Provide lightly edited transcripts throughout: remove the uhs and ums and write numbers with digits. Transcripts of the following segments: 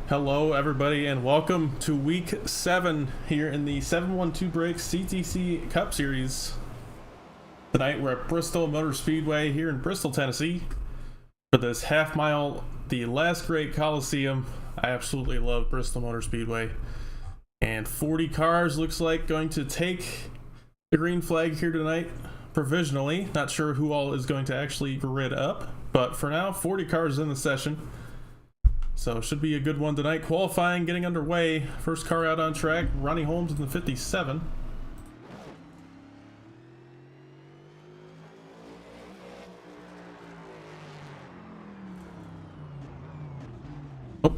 Hello everybody and welcome to week 7 here in the 712Breaks CTC Cup Series. Tonight we're at Bristol Motor Speedway here in Bristol, Tennessee for this half mile, the last great Coliseum. I absolutely love Bristol Motor Speedway. And 40 cars looks like going to take the green flag here tonight provisionally. Not sure who all is going to actually grid up, but for now 40 cars in the session. So should be a good one tonight. Qualifying getting underway. First car out on track, Ronnie Holmes in the 57. Oh,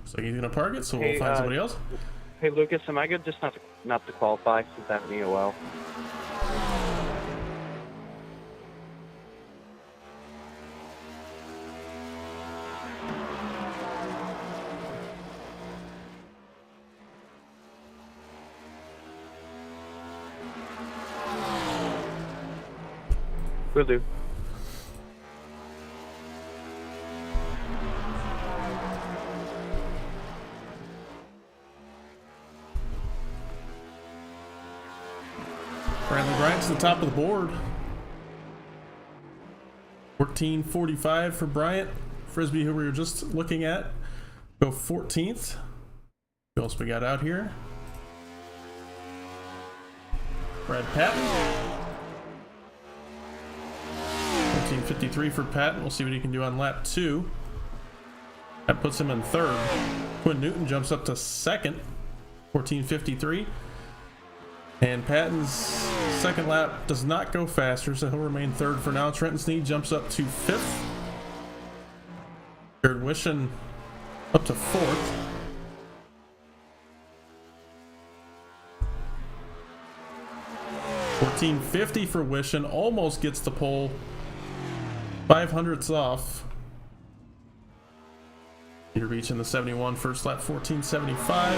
so he's gonna park it, so we'll find somebody else. Hey Lucas, am I good just not to qualify since I have an EOL? Will do. Bradley Bryant's to the top of the board. 14:45 for Bryant. Frisbee, who we were just looking at, go 14th. Who else we got out here? Brad Patton. 14:53 for Patton. We'll see what he can do on lap 2. That puts him in 3rd. Quinn Newton jumps up to 2nd. 14:53. And Patton's second lap does not go faster, so he'll remain 3rd for now. Trenton Sneed jumps up to 5th. Jared Wishon up to 4th. $14.50 for Wishon, almost gets the pole. 500ths off. You're reaching the 71 first lap, 14:75.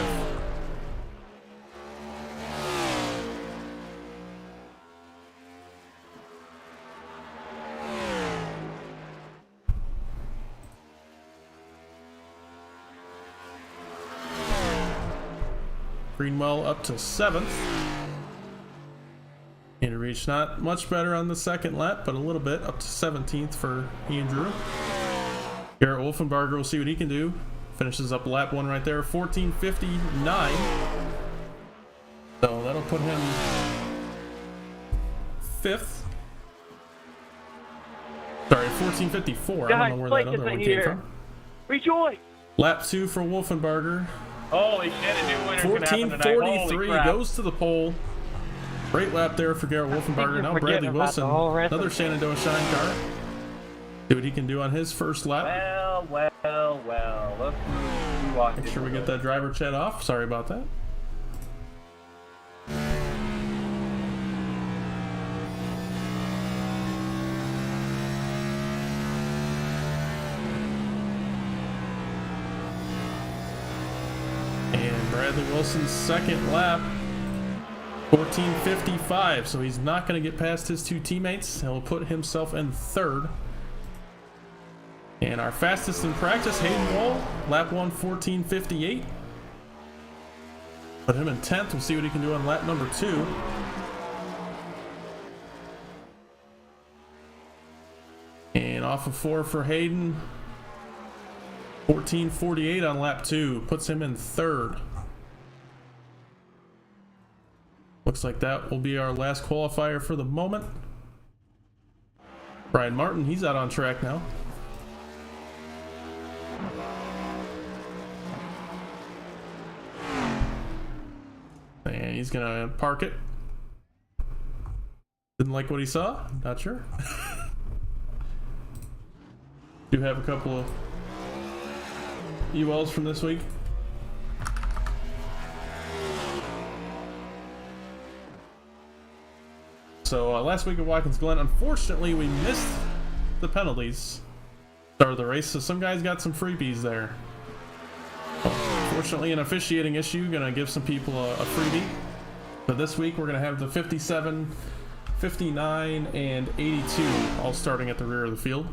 Greenwell up to 7th. And reach not much better on the second lap, but a little bit, up to 17th for Ian Drew. Garrett Wolfenbarger, we'll see what he can do. Finishes up lap 1 right there, 14:59. So that'll put him 5th. Sorry, 14:54. I don't know where that other one came from. Rejoice! Lap 2 for Wolfenbarger. Holy shit, a new winner's gonna happen tonight. 14:43 goes to the pole. Great lap there for Garrett Wolfenbarger. Now Bradley Wilson, another Shenandoah Shine car. See what he can do on his first lap. Well. Let's move. Make sure we get that driver chat off. Sorry about that. And Bradley Wilson's second lap. 14:55, so he's not going to get past his 2 teammates. He'll put himself in 3rd. And our fastest in practice, Hayden Wall, lap 1, 14:58. Put him in 10th. We'll see what he can do on lap number 2. And off of 4 for Hayden. 14:48 on lap 2. Puts him in 3rd. Looks like that will be our last qualifier for the moment. Brian Martin, he's out on track now. And he's gonna park it. Didn't like what he saw? Not sure. Do have a couple of ULs from this week. So last week at Watkins Glen, unfortunately we missed the penalties start of the race, so some guys got some freebies there. Fortunately, an officiating issue gonna give some people a freebie. But this week we're gonna have the 57, 59, and 82 all starting at the rear of the field.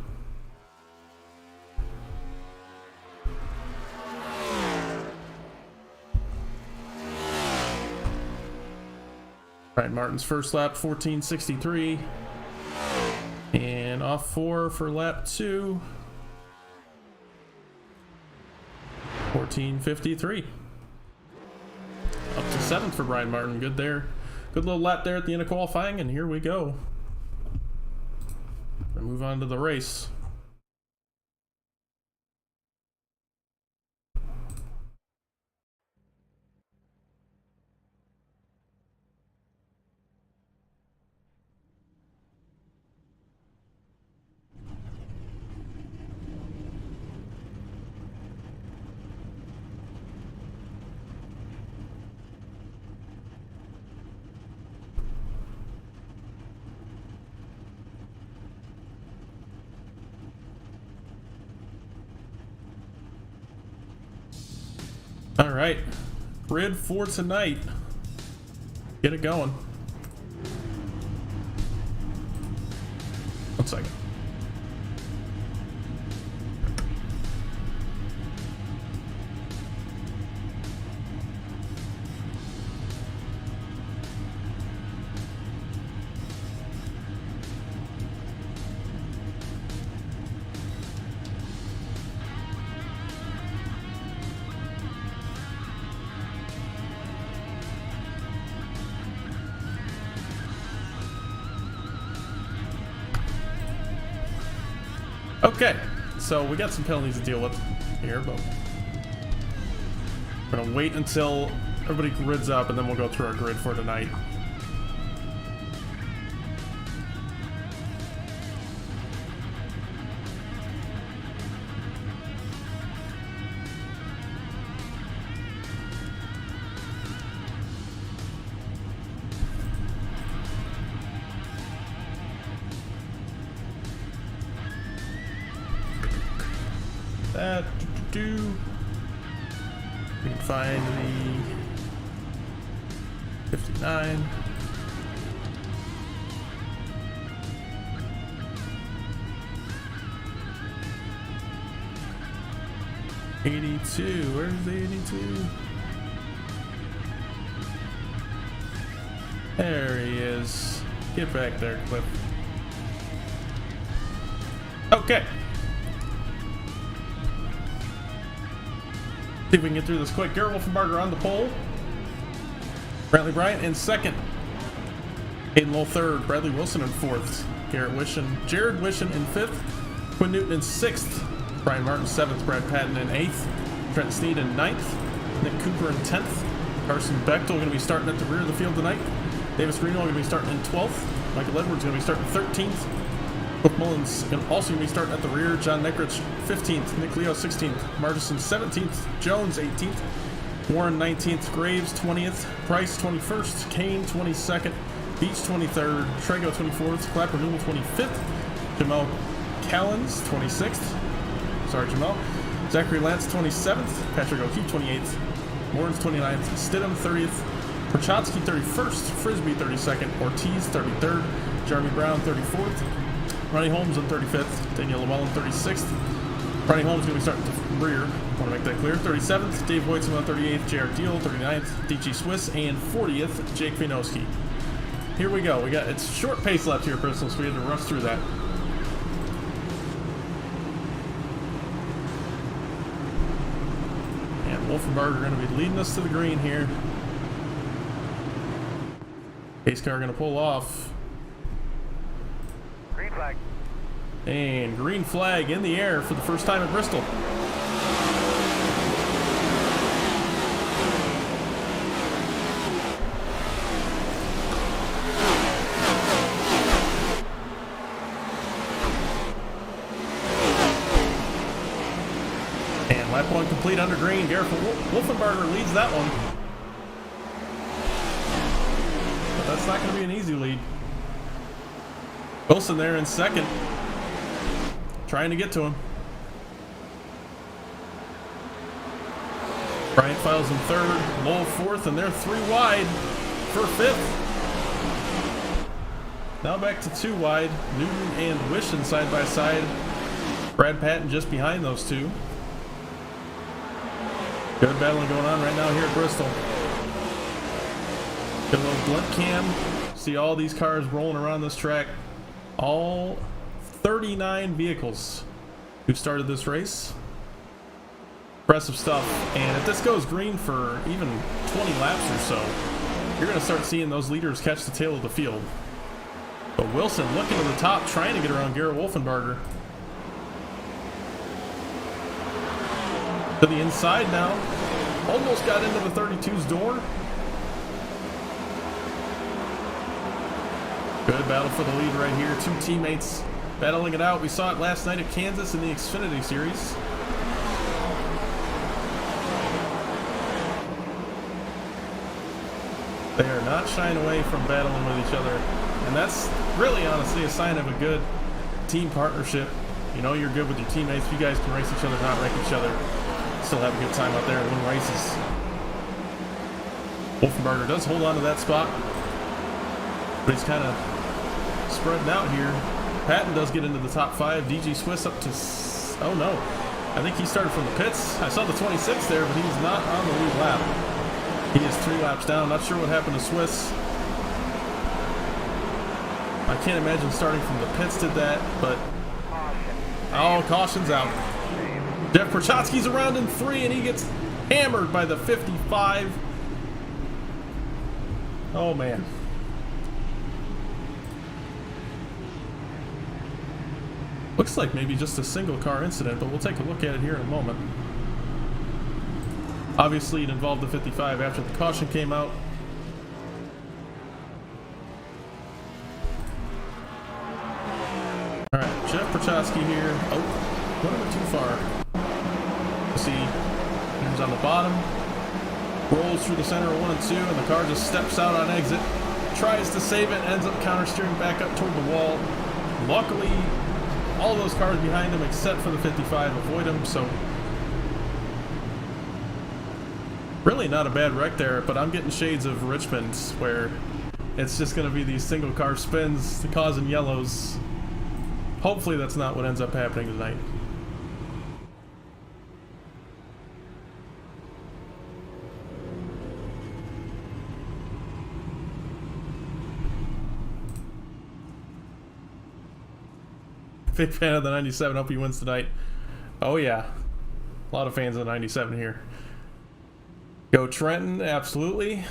Brian Martin's first lap, 14:63. And off 4 for lap 2, 14:53. Up to 7th for Brian Martin. Good there. Good little lap there at the end of qualifying, and here we go. We'll move on to the race. All right, grid for tonight. Get it going. One second. Okay, so we got some penalties to deal with here, but we're gonna wait until everybody grids up and then we'll go through our grid for tonight. That we can find the 59. '82. Where's the 82? There he is. Get back there, Cliff. Okay. See if we can get through this quick. Garrett Wolfenbarger on the pole. Brantley Bryant in second. Hayden Lowe third. Bradley Wilson in fourth. Jared Wishon in fifth. Quinn Newton in sixth. Brian Martin seventh. Brad Patton in eighth. Trent Sneed in ninth. Nick Cooper in 10th. Carson Bechtel going to be starting at the rear of the field tonight. Davis Greenwald going to be starting in 12th. Michael Edwards going to be starting 13th. Brooke Mullins also going to be starting at the rear. John Neckrich 15th. Nick Leo 16th. Martison 17th. Jones 18th. Warren 19th. Graves 20th. Price 21st. Kane 22nd. Beach 23rd. Trego 24th. Clapper Newell 25th. Jamel Callens 26th. Sorry, Jamel. Zachary Lance 27th. Patrick O'Keefe 28th. Lawrence 29th. Stidham 30th. Prochatsky 31st. Frisbee 32nd. Ortiz 33rd. Jeremy Brown 34th. Ronnie Holmes in 35th. Daniel Llewellyn 36th. Ronnie Holmes going to be starting at the rear. Want to make that clear. 37th. Dave Voitzen on 38th. Jared Deal 39th. DG Swiss and 40th. Jake Vienoski. Here we go. It's short pace left here, Bristol, so we had to rush through that. And Wolfenbarger going to be leading us to the green here. Pace car going to pull off. Green flag. And green flag in the air for the first time at Bristol. And lap one complete under green. Garrett Wolfenbarger leads that one. But that's not going to be an easy lead. Wilson there in second. Trying to get to him. Bryant files in third. Lowell fourth, and they're 3 wide for fifth. Now back to 2 wide. Newton and Wishon side by side. Brad Patton just behind those two. Good battling going on right now here at Bristol. Get a little blunt cam. See all these cars rolling around this track. All 39 vehicles who started this race. Impressive stuff. And if this goes green for even 20 laps or so, you're going to start seeing those leaders catch the tail of the field. But Wilson looking to the top, trying to get around Garrett Wolfenbarger. To the inside now. Almost got into the 32's door. Good battle for the lead right here. Two teammates battling it out. We saw it last night at Kansas in the Xfinity Series. They are not shying away from battling with each other. And that's really, honestly, a sign of a good team partnership. You know you're good with your teammates. You guys can race each other, not wreck each other. Still have a good time out there and win races. Wolfenbarger does hold on to that spot. But he's kind of spreading out here. Patton does get into the top 5. DG Swiss up to... Oh, no. I think he started from the pits. I saw the 26 there, but he's not on the lead lap. He is 3 laps down. Not sure what happened to Swiss. I can't imagine starting from the pits did that, but... Oh, caution's out. Jeff Prochatsky's around in 3, and he gets hammered by the 55. Oh, man. Looks like maybe just a single car incident, but we'll take a look at it here in a moment. Obviously, it involved the 55 after the caution came out. Alright, Jeff Prochatsky here. Oh, a little bit too far. See, he's on the bottom. Rolls through the center of 1 and 2, and the car just steps out on exit. Tries to save it, ends up counter-steering back up toward the wall. Luckily, all those cars behind him, except for the 55, avoid him, so... Really not a bad wreck there, but I'm getting shades of Richmond, where it's just going to be these single car spins causing yellows. Hopefully that's not what ends up happening tonight. Big fan of the 97. Hope he wins tonight. Oh yeah, a lot of fans of the 97 here. Go Trenton, absolutely.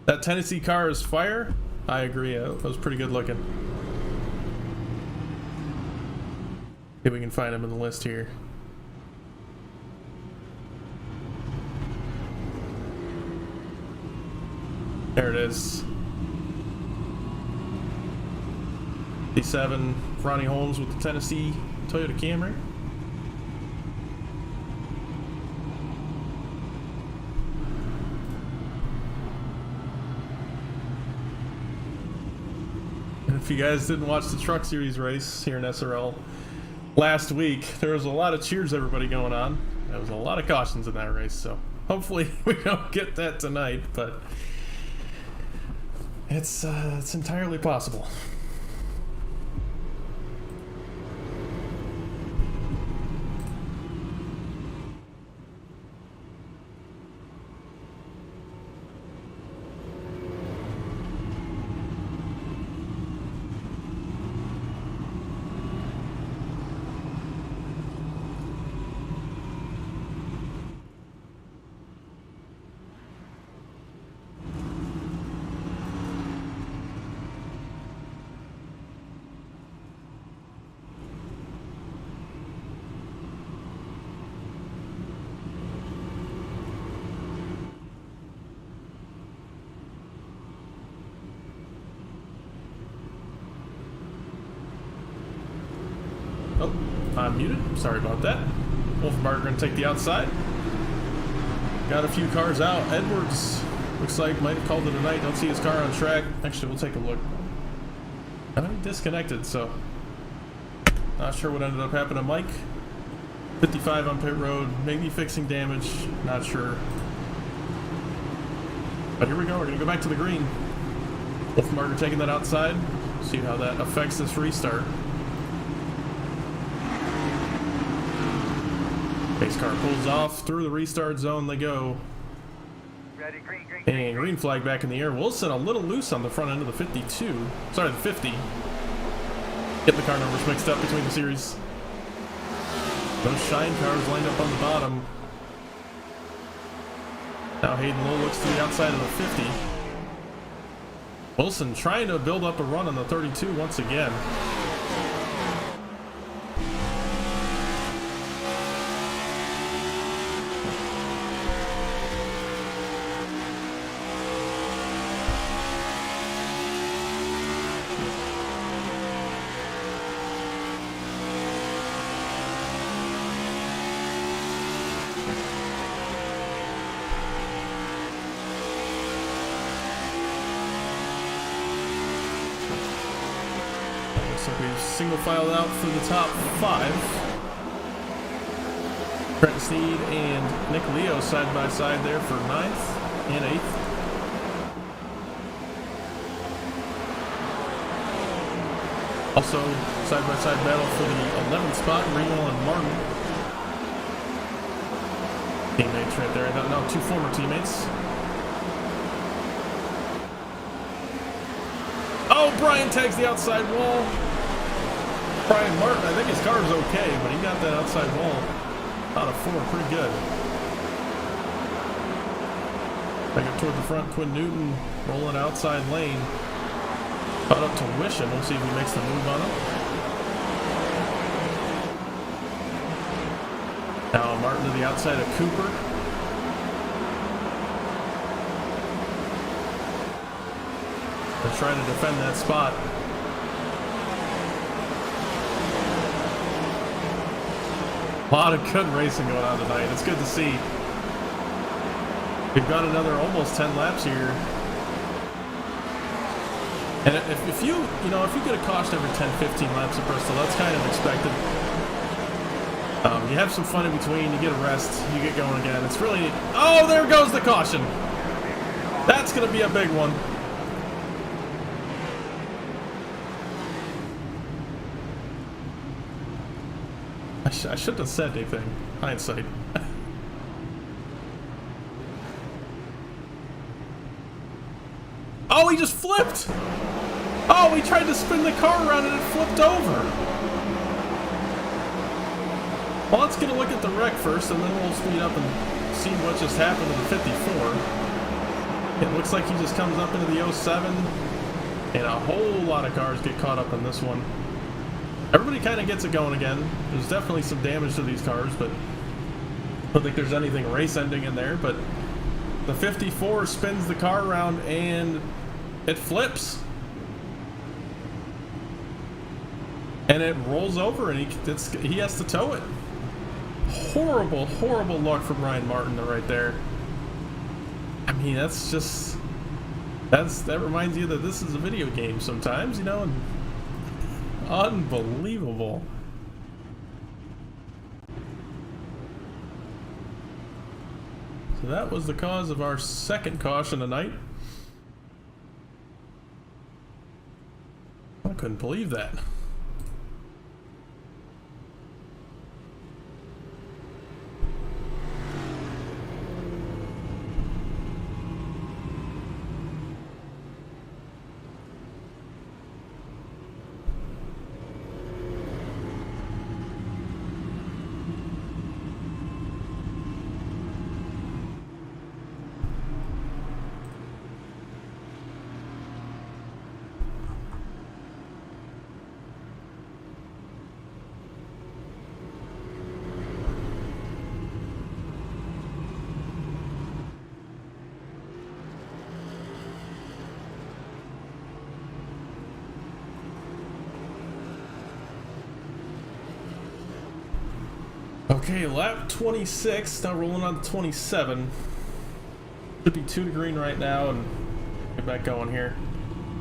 That Tennessee car is fire. I agree. It was pretty good looking. See if we can find him in the list here. There it is. 57, Ronnie Holmes with the Tennessee Toyota Camry. And if you guys didn't watch the Truck Series race here in SRL last week, there was a lot of cheers, everybody going on. There was a lot of cautions in that race, so hopefully we don't get that tonight, but it's entirely possible. Oh, I'm muted. Sorry about that. Wolfenbarger going to take the outside. Got a few cars out. Edwards looks like might have called it a night. Don't see his car on track. Actually, we'll take a look. I'm disconnected, so not sure what ended up happening to Mike. 55 on pit road, maybe fixing damage. Not sure. But here we go. We're going to go back to the green. Wolfenbarger taking that outside. See how that affects this restart. Pace car pulls off through the restart zone. They go. And green flag back in the air. Wilson a little loose on the front end of the 52. Sorry, the 50. Getting the car numbers mixed up between the series. Those shine cars lined up on the bottom. Now Hayden Lowe looks to the outside of the 50. Wilson trying to build up a run on the 32 once again. We've single filed out for the top 5. Trent Sneed and Nick Leo side by side there for 9th and 8th. Also side by side battle for the 11th spot, Reno and Martin. Teammates right there. No, 2 former teammates. Oh, Brian tags the outside wall. Brian Martin, I think his car is okay, but he got that outside wall out of 4, pretty good. Back up toward the front, Quinn Newton rolling outside lane. Caught up to Wisham. We'll see if he makes the move on him. Now Martin to the outside of Cooper. They're trying to defend that spot. A lot of good racing going on tonight. It's good to see. We've got another almost 10 laps here. And if you get a caution every 10-15 laps at Bristol, that's kind of expected. You have some fun in between, you get a rest, you get going again. It's really... Oh, there goes the caution. That's going to be a big one. I shouldn't have said anything. Hindsight. Oh, he just flipped! Oh, he tried to spin the car around and it flipped over. Well, let's get a look at the wreck first, and then we'll speed up and see what just happened to the 54. It looks like he just comes up into the 07, and a whole lot of cars get caught up in this one. Everybody kind of gets it going again. There's definitely some damage to these cars, but I don't think there's anything race-ending in there. But the 54 spins the car around and it flips. And it rolls over and he has to tow it. Horrible, horrible luck for Brian Martin right there. I mean, that's just... That reminds you that this is a video game sometimes, you know, and unbelievable. So that was the cause of our second caution tonight. I couldn't believe that. Okay, lap 26, now rolling on to 27. Should be 2 to green right now and get back going here.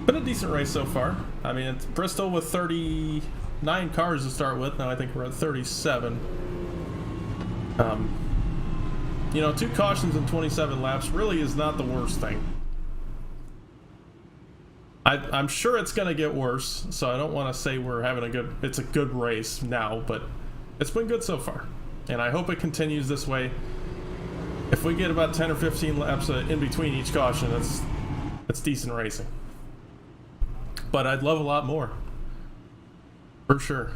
Been a decent race so far. I mean, it's Bristol with 39 cars to start with. Now I think we're at 37. You know, 2 cautions in 27 laps really is not the worst thing. I'm sure it's going to get worse, so I don't want to say we're having it's a good race now, but it's been good so far. And I hope it continues this way. if we get about 10 or 15 laps in between each caution, that's decent racing. But I'd love a lot more, for sure.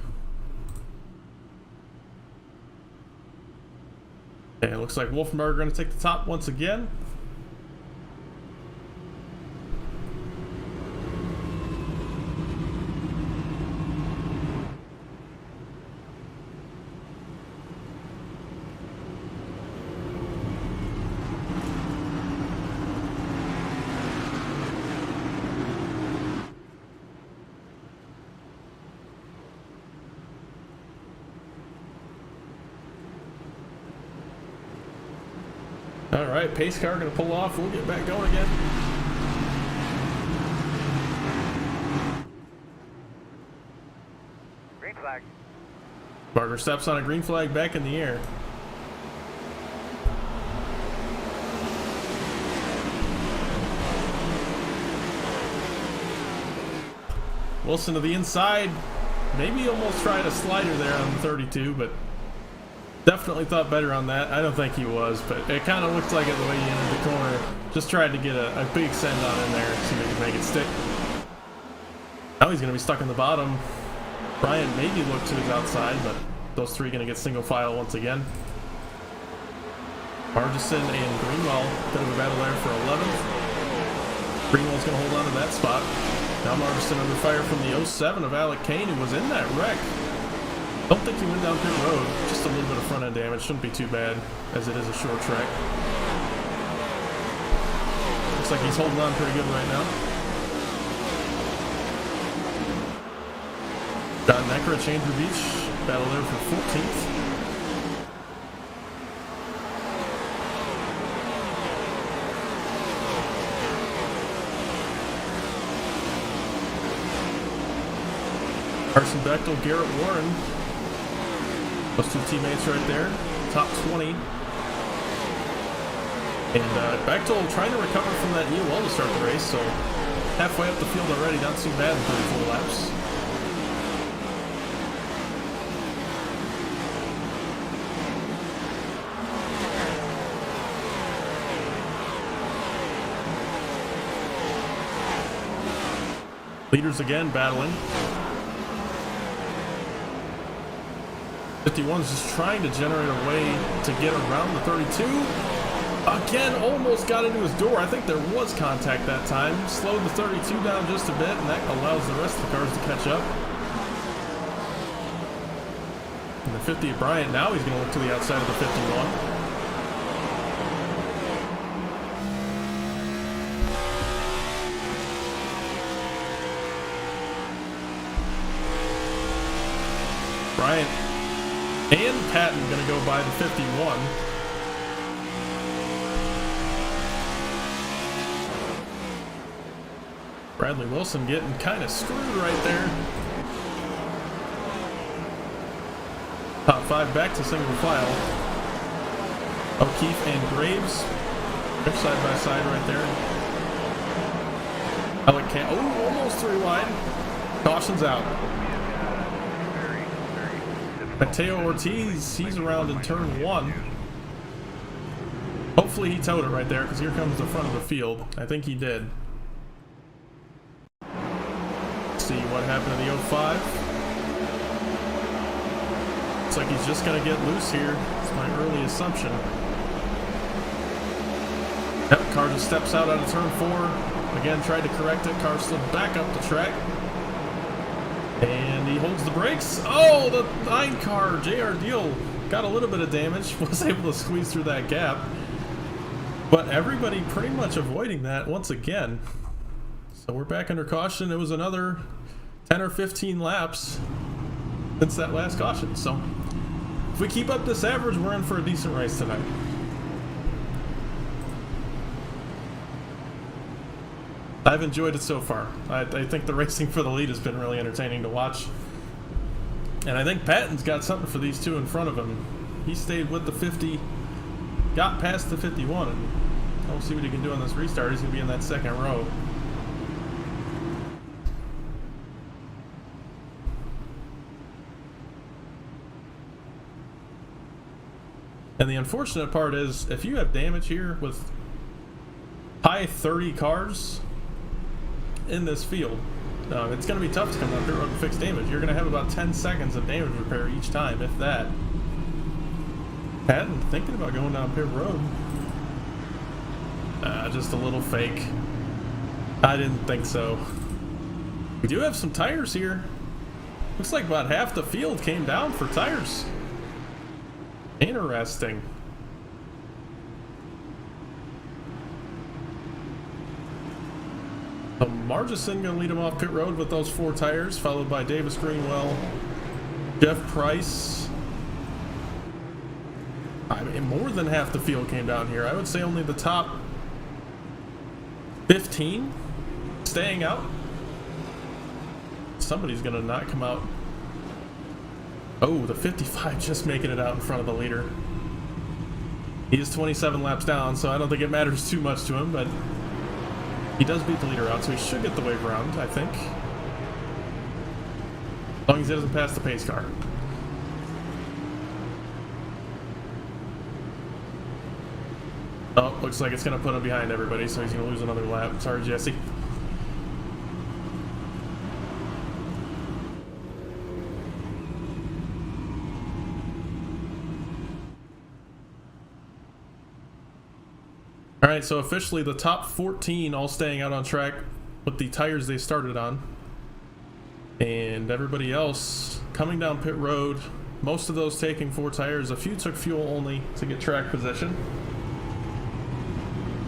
Okay, it looks like Wolfenberg are going to take the top once again. All right, pace car going to pull off. We'll get back going again. Green flag. Barger steps on a green flag back in the air. Wilson to the inside. Maybe almost tried a slider there on the 32, but definitely thought better on that. I don't think he was, but it kind of looked like it the way he entered the corner. Just tried to get a big send on in there, see if he could make it stick. Now he's going to be stuck in the bottom. Bryant maybe looked to his outside, but those three going to get single file once again. Margison and Greenwell, bit of a battle there for 11th. Greenwell's going to hold on to that spot. Now Margison under fire from the 07 of Alec Kane, who was in that wreck. Don't think he went down pit road. Just a little bit of front end damage. Shouldn't be too bad, as it is a short track. Looks like he's holding on pretty good right now. John Necker at Chandler Beach. Battle there for 14th. Carson Bechtel, Garrett Warren. Those two teammates right there, top 20. And Bechtel trying to recover from that EOL to start the race, so halfway up the field already, not too bad in 34 laps. Leaders again battling. 51's just trying to generate a way to get around the 32. Again, almost got into his door. I think there was contact that time. Slowed the 32 down just a bit, and that allows the rest of the cars to catch up. And the 50 of Bryant, now he's going to look to the outside of the 51. Bryant and Patton going to go by the 51. Bradley Wilson getting kind of screwed right there. Top 5 back to single file. O'Keefe and Graves. They're side by side right there. Alec Can, oh, almost 3 wide. Caution's out. Mateo Ortiz, he's around in turn 1. Hopefully he towed it right there, because here comes the front of the field. I think he did. Let's see what happened to the 05. Looks like he's just going to get loose here. It's my early assumption. Yep, car just steps out of turn 4. Again, tried to correct it. Car slid back up the track. And he holds the brakes. Oh, the 9 car, JR Deal, got a little bit of damage. Was able to squeeze through that gap. But everybody pretty much avoiding that once again. So we're back under caution. It was another 10 or 15 laps since that last caution. So if we keep up this average, we're in for a decent race tonight. I've enjoyed it so far. I think the racing for the lead has been really entertaining to watch. And I think Patton's got something for these two in front of him. He stayed with the 50, got past the 51, and we'll see what he can do on this restart. He's going to be in that second row. And the unfortunate part is, if you have damage here with high 30 cars in this field, it's going to be tough to come down pit road and fix damage. You're going to have about 10 seconds of damage repair each time, if that. Patton thinking about going down pit road. Just a little fake. I didn't think so. We do have some tires here. Looks like about half the field came down for tires. Interesting. So Margison gonna lead him off pit road with those 4 tires, followed by Davis Greenwell, Jeff Price. I mean, more than half the field came down here. I would say only the top 15 staying out. Somebody's gonna not come out. Oh, the 55 just making it out in front of the leader. He is 27 laps down, so I don't think it matters too much to him, but he does beat the leader out, so he should get the wave round, I think. As long as he doesn't pass the pace car. Oh, looks like it's going to put him behind everybody, so he's going to lose another lap. Sorry, Jesse. Alright, so officially the top 14 all staying out on track with the tires they started on. And everybody else coming down pit road. Most of those taking 4 tires. A few took fuel only to get track position.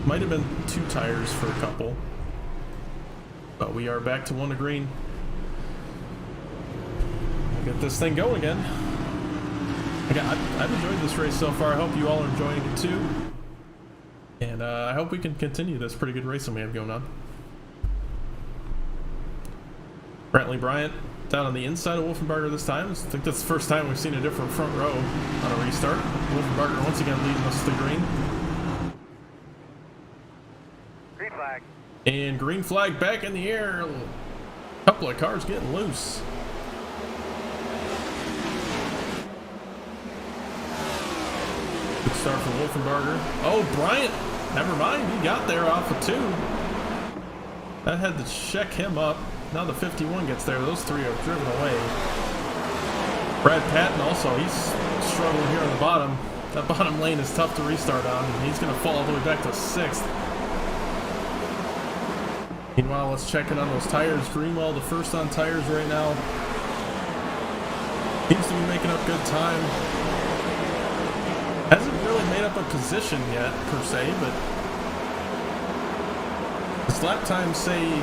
Might have been 2 tires for a couple. But we are back to 1 to green. Get this thing going again. I've enjoyed this race so far. I hope you all are enjoying it too. And I hope we can continue this pretty good racing we have going on. Brantley Bryant down on the inside of Wolfenbarger this time. I think that's the first time we've seen a different front row on a restart. Wolfenbarger once again leading us to the green. Green flag. And green flag back in the air. A couple of cars getting loose. Good start for Wolfenbarger. Oh, Bryant. Never mind. He got there off of 2. That had to check him up. Now the 51 gets there. Those 3 are driven away. Brad Patton also. He's struggling here on the bottom. That bottom lane is tough to restart on. And he's going to fall all the way back to 6th. Meanwhile, let's check in on those tires. Greenwell, the first on tires right now. Seems to be making up good time. Hasn't really made up a position yet, per se, but his lap times say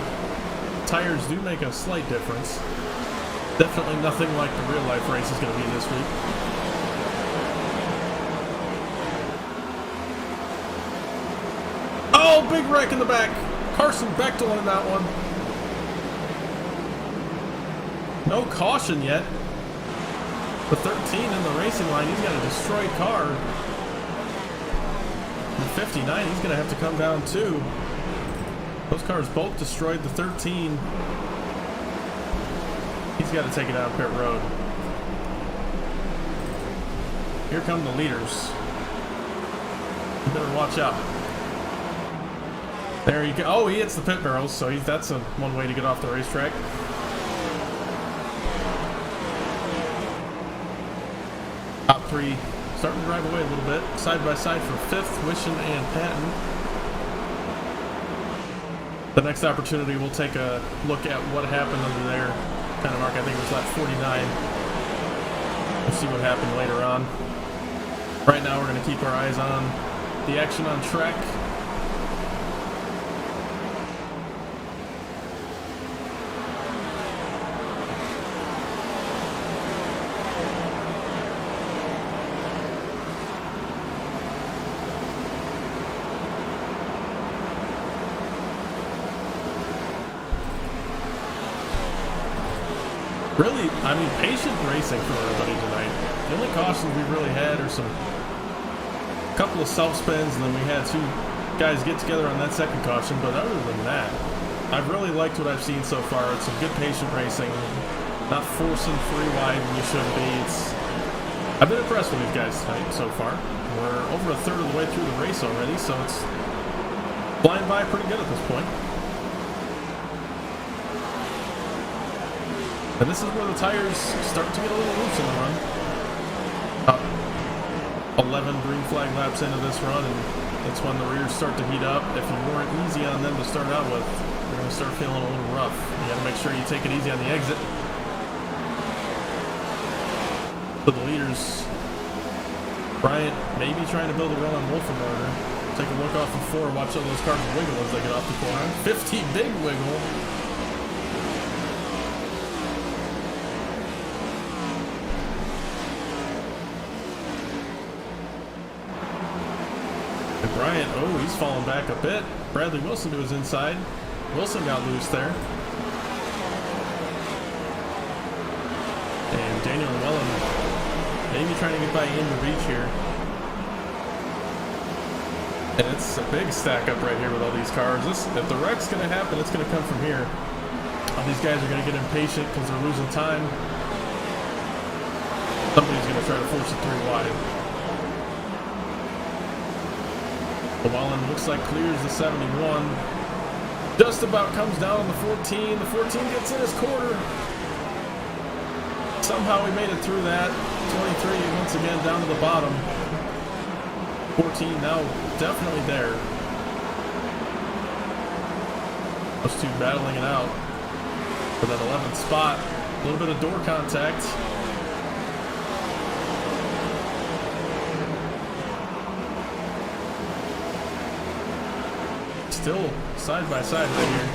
tires do make a slight difference. Definitely nothing like the real life race is going to be this week. Oh, big wreck in the back. Carson Bechtel in that one. No caution yet. The 13 in the racing line, he's got a destroyed car. The 59, he's going to have to come down too. Those cars both destroyed. The 13, he's got to take it out pit road. Here come the leaders. You better watch out. There you go. Oh, he hits the pit barrels, so that's one way to get off the racetrack. Top 3 starting to drive away a little bit. Side by side for 5th, Wishon and Patton. The next opportunity, we'll take a look at what happened under there. Kind of mark, I think it was lap 49. We'll see what happened later on. Right now, we're going to keep our eyes on the action on track. Really, I mean, patient racing for everybody tonight. The only cautions we've really had are a couple of self spins, and then we had 2 guys get together on that second caution. But other than that, I've really liked what I've seen so far. It's some good patient racing, not forcing 3 wide when you shouldn't be. It's I've been impressed with these guys tonight so far. We're over a third of the way through the race already, so it's flying by pretty good at this point. And this is where the tires start to get a little loose in the run. 11 green flag laps into this run, and that's when the rears start to heat up. If you weren't easy on them to start out with, you're going to start feeling a little rough. You got to make sure you take it easy on the exit. For the leaders, Bryant maybe trying to build a run on Wolfenberger. Take a look off of 4, watch all those cars wiggle as they get off the corner. 50 big wiggle. And Bryant, oh, he's falling back a bit. Bradley Wilson to his inside. Wilson got loose there. And Daniel Llewellyn maybe trying to get by in the reach here. And it's a big stack up right here with all these cars. If the wreck's going to happen, it's going to come from here. All these guys are going to get impatient because they're losing time. Somebody's going to try to force it 3 wide. Llewellyn looks like clears the 71. Just about comes down on the 14. The 14 gets in his quarter. Somehow we made it through that. 23 once again down to the bottom. 14 now definitely there. Those two battling it out for that 11th spot. A little bit of door contact. Still side by side right here.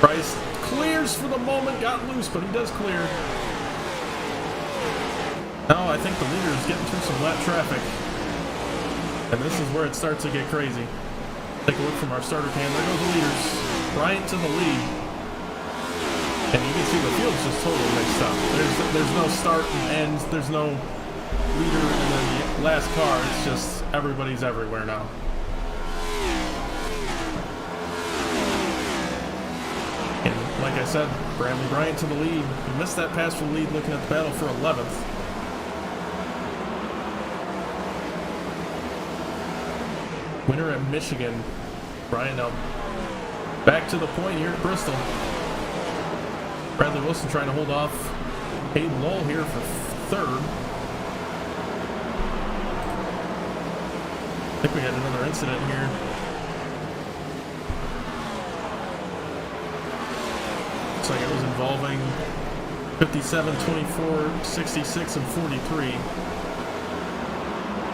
Price clears for the moment, got loose, but he does clear. Now I think the leader is getting through some wet traffic. And this is where it starts to get crazy. Take a look from our starter cam. There goes the leaders. Bryant to the lead. And you can see the field's just totally mixed up. There's no start and end. There's no leader and then the last car. It's just everybody's everywhere now. And like I said, Bradley Bryant to the lead. He missed that pass for the lead looking at the battle for 11th. Winner at Michigan. Bryant now back to the point here at Bristol. Bradley Wilson trying to hold off Hayden Lowell here for 3rd. I think we had another incident here. Looks like it was involving 57, 24, 66, and 43.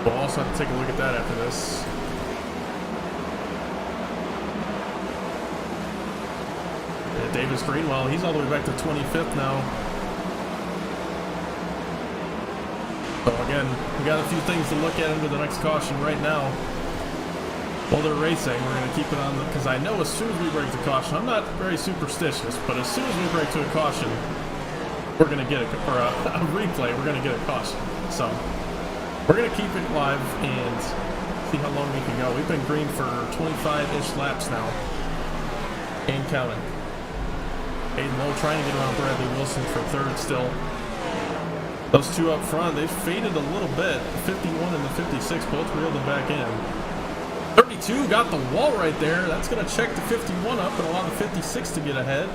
We'll also have to take a look at that after this. Davis Greenwell, he's all the way back to 25th now. So again, we got a few things to look at into the next caution right now. While they're racing, we're going to keep it on because I know as soon as we break the caution, I'm not very superstitious, but as soon as we break to a caution, we're going to get a replay, we're going to get a caution. So we're going to keep it live and see how long we can go. We've been green for 25-ish laps now and counting. Hayden Lowe trying to get around Bradley Wilson for 3rd still. Those two up front, they've faded a little bit. The 51 and the 56 both reeled them back in. 32 got the wall right there. That's going to check the 51 up and allow the 56 to get ahead.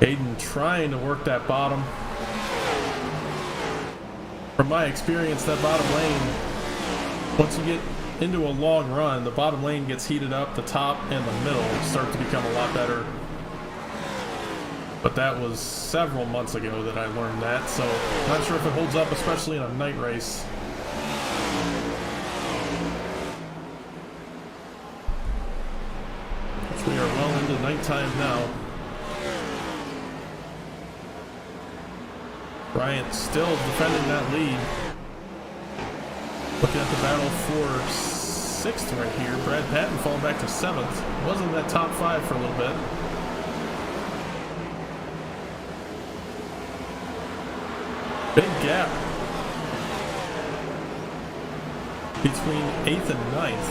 Hayden trying to work that bottom. From my experience, that bottom lane, once you get into a long run, the bottom lane gets heated up, the top and the middle start to become a lot better. But that was several months ago that I learned that, so not sure if it holds up, especially in a night race. Which we are well into nighttime now. Bryant still defending that lead. Looking at the battle for 6th right here. Brad Patton falling back to 7th. Wasn't in that top 5 for a little bit. Big gap between 8th and 9th.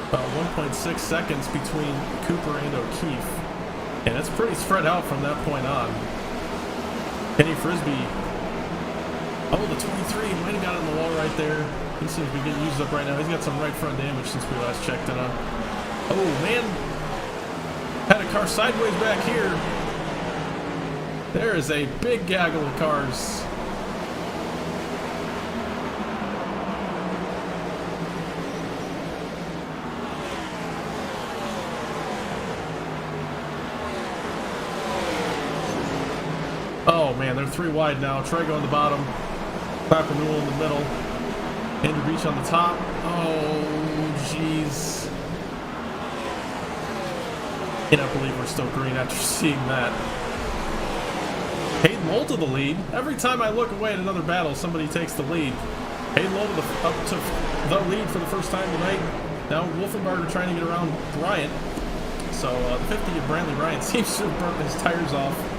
About 1.6 seconds between Cooper and O'Keefe. And it's pretty spread out from that point on. Kenny Frisbee. Oh, the 23 might have got it in the wall right there. He seems to be getting used up right now. He's got some right front damage since we last checked in on. Oh, man. Had a car sideways back here. There is a big gaggle of cars. Oh man, they're 3 wide now. Trago on the bottom. Clapper Newell in the middle. Andrew Beach on the top. Oh, jeez. Cannot believe we're still green after seeing that. Hayden Lowell to the lead. Every time I look away at another battle, somebody takes the lead. Hayden Lowell up to the lead for the first time tonight. Now Wolfenbarger trying to get around Bryant. So the 50 of Brantley Bryant seems to have burnt his tires off.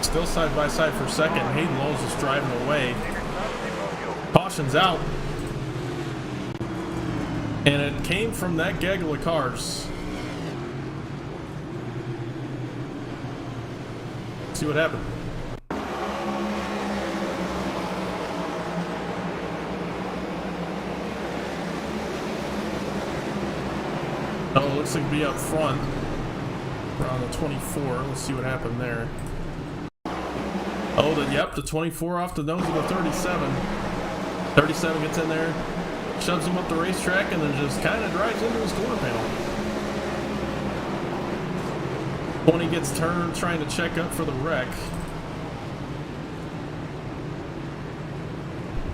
Still side by side for second. Hayden Lowell's just driving away. Caution's out. And it came from that gaggle of cars. Let's see what happened. Oh, it looks like it'll be up front. Around the 24. Let's see what happened there. Oh, the 24 off the nose of the 37. 37 gets in there, shoves him up the racetrack, and then just kind of drives into his corner panel. 20 gets turned, trying to check up for the wreck.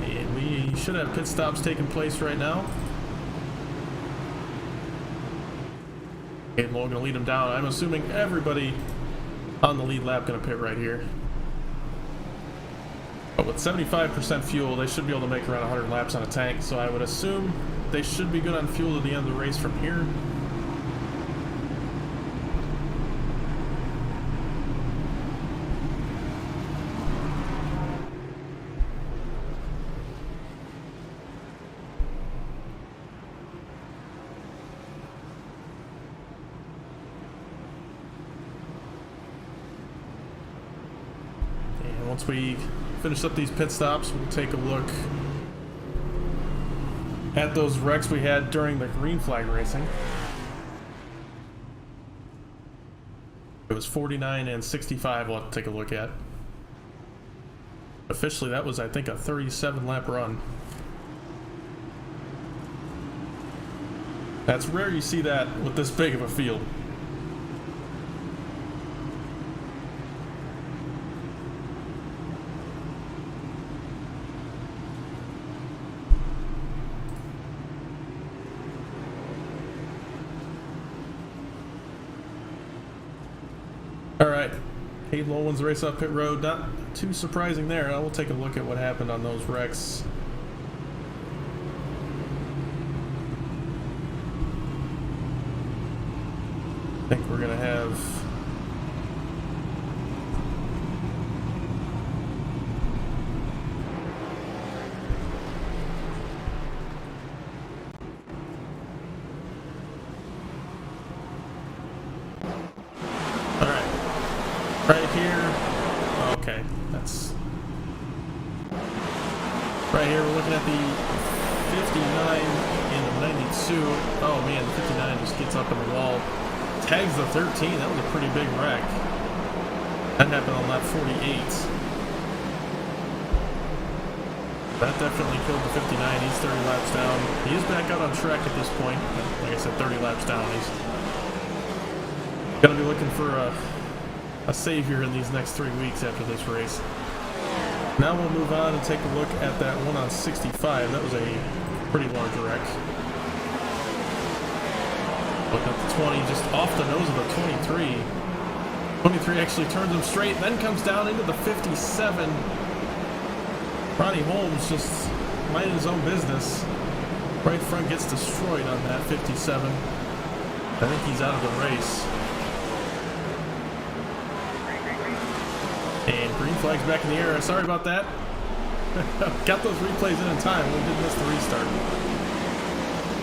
And we should have pit stops taking place right now. And we're going to lead him down. I'm assuming everybody on the lead lap going to pit right here. But with 75% fuel, they should be able to make around 100 laps on a tank, so I would assume they should be good on fuel to the end of the race from here. And once we finish up these pit stops, we'll take a look at those wrecks we had during the green flag racing. It was 49 and 65 we'll have to take a look at. Officially, that was, I think, a 37 lap run. That's rare you see that with this big of a field. Alright, Hayden Lowell wins the race off pit road. Not too surprising there. I will take a look at what happened on those wrecks. I think we're going to have... right here, okay, that's right here. We're looking at the 59 and the 92. Oh man, the 59 just gets up in the wall, tags the 13. That was a pretty big wreck. That happened on lap 48. That definitely killed the 59. He's 30 laps down. He is back out on track at this point. Like I said, 30 laps down. He's gonna be looking for a savior in these next 3 weeks after this race. Now we'll move on and take a look at that one on 65. That was a pretty large wreck. Look at the 20, just off the nose of the 23. 23 actually turns him straight, then comes down into the 57. Ronnie Holmes just minding his own business. Right front gets destroyed on that 57. I think he's out of the race. And green flag's back in the air. Sorry about that. Got those replays in time. We did miss the restart.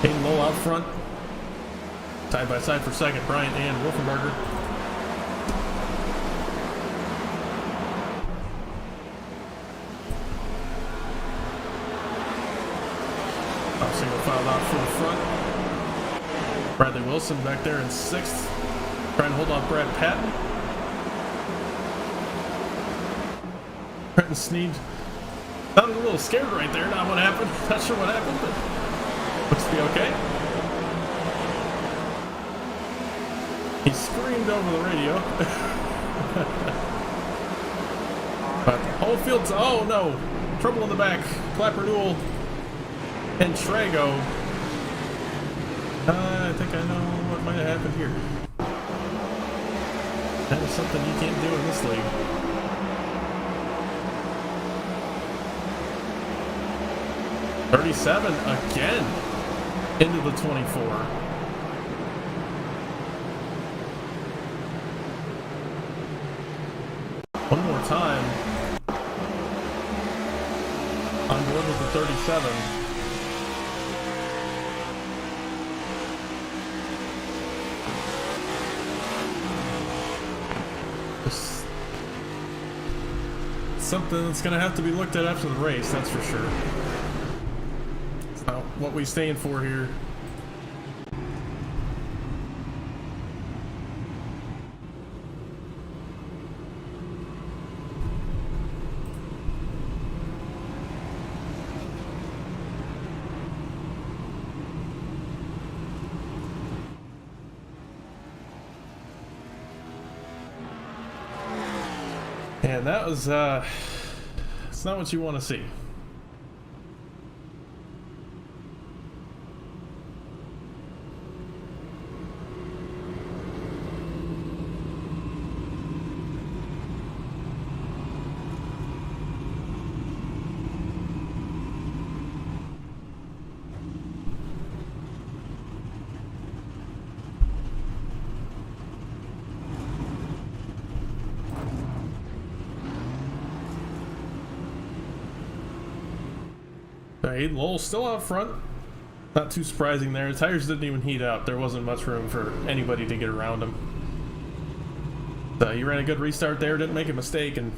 Hayden Lowell out front. Side by side for second, Bryant and Wolfenberger. Single file out for the front. Bradley Wilson back there in sixth. Trying to hold off Brad Patton. Trenton Sneed sounded a little scared right there. Not what happened. Not sure what happened, but looks to be okay. He screamed over the radio. But the whole field's, oh no, trouble in the back. Clapper Newell and Trago. I think I know what might have happened here. That is something you can't do in this league. .37 again into the 24. One more time. On board with the 37. Something that's going to have to be looked at after the race, that's for sure. It's not what we stand for here. And that was, it's not what you want to see. Hayden Lowell still out front. Not too surprising there. His tires didn't even heat up. There wasn't much room for anybody to get around him. So he ran a good restart there, didn't make a mistake, and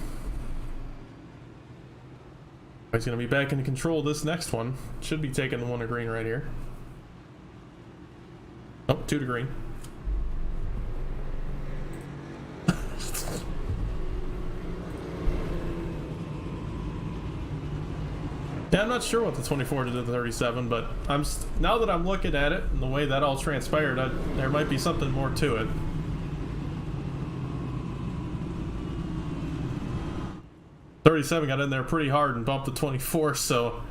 he's going to be back into control this next one. Should be taking the one to green right here. Oh, two to green. Yeah, I'm not sure what the 24 did to the 37, but now that I'm looking at it and the way that all transpired, there might be something more to it. .37 got in there pretty hard and bumped the 24, so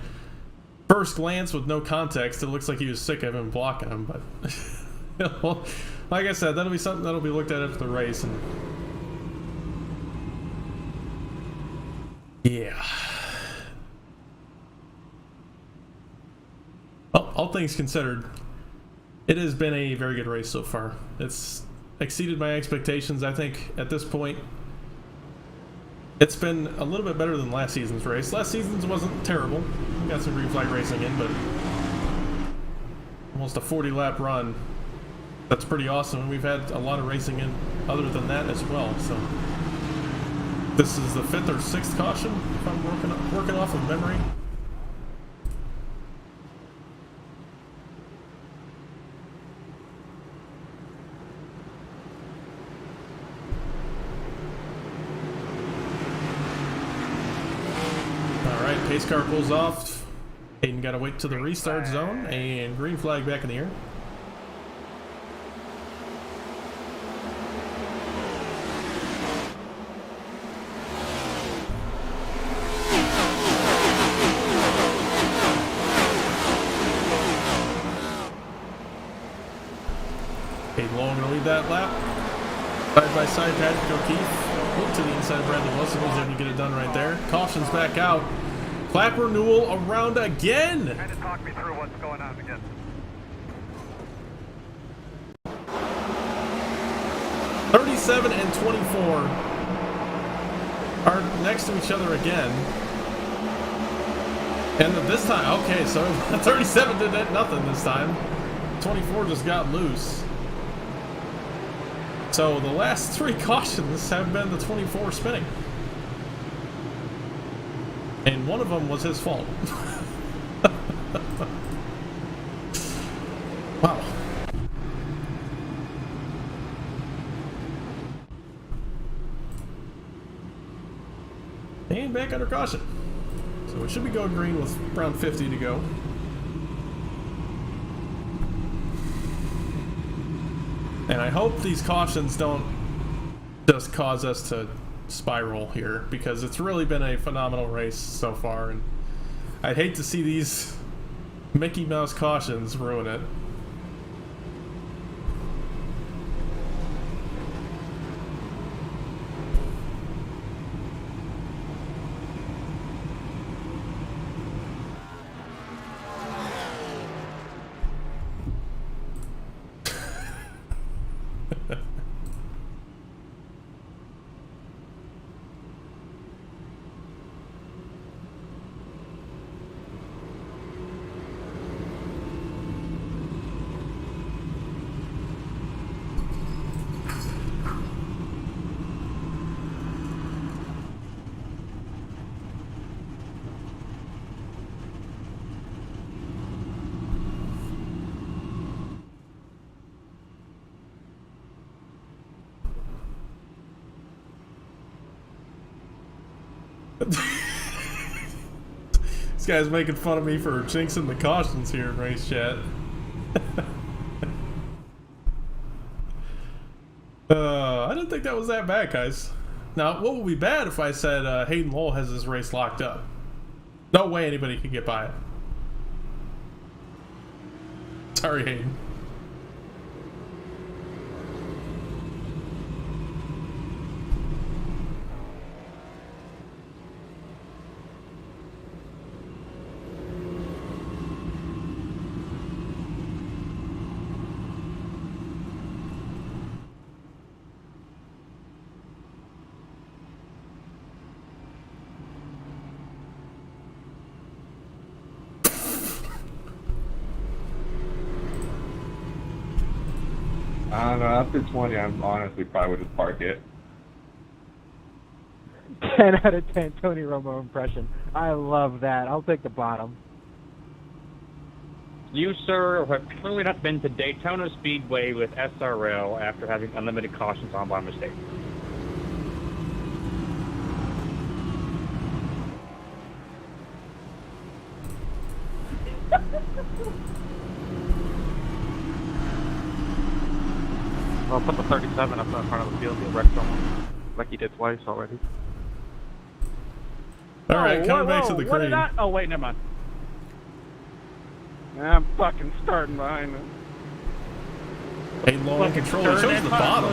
first glance with no context, it looks like he was sick of him blocking him, but well, like I said, that'll be something that'll be looked at after the race, and yeah. Well, all things considered, it has been a very good race so far. It's exceeded my expectations. I think at this point, it's been a little bit better than last season's race. Last season's wasn't terrible. We got some green flag racing in, but almost a 40-lap run. That's pretty awesome. And we've had a lot of racing in other than that as well. So this is the 5th or 6th caution, if I'm working off of memory. Pace car pulls off. Hayden got to wait to the restart zone, and green flag back in the air. Hayden Lowell going to lead that lap. Side by side, Patrick O'Keefe. Look to the inside of Bradley Wilson. Was able to get it done right there. Caution's back out. Lap renewal around again. Kind of talk me through what's going on again. .37 and 24 are next to each other again. And this time, okay, so 37 did nothing this time. 24 just got loose. So the last 3 cautions have been the 24 spinning. And one of them was his fault. Wow. And back under caution. So it should be going green with around 50 to go. And I hope these cautions don't just cause us to spiral here, because it's really been a phenomenal race so far, and I'd hate to see these Mickey Mouse cautions ruin it. This guy's making fun of me for jinxing the cautions here in race chat. I didn't think that was that bad, guys. Now, what would be bad if I said Hayden Lowell has his race locked up? No way anybody could get by it. Sorry, Hayden. I don't know, after 20, I'm honestly probably would just park it. 10 out of 10 Tony Romo impression. I love that. I'll take the bottom. You, sir, have clearly not been to Daytona Speedway with SRL after having unlimited cautions on by mistake. I'll put the 37 up in front of the field. You'll wreck someone, like he did twice already. All right, coming back to the what green. did I? Oh, wait, never mind. I'm fucking starting behind him. Hayden Lowell in control. He chose the bottom.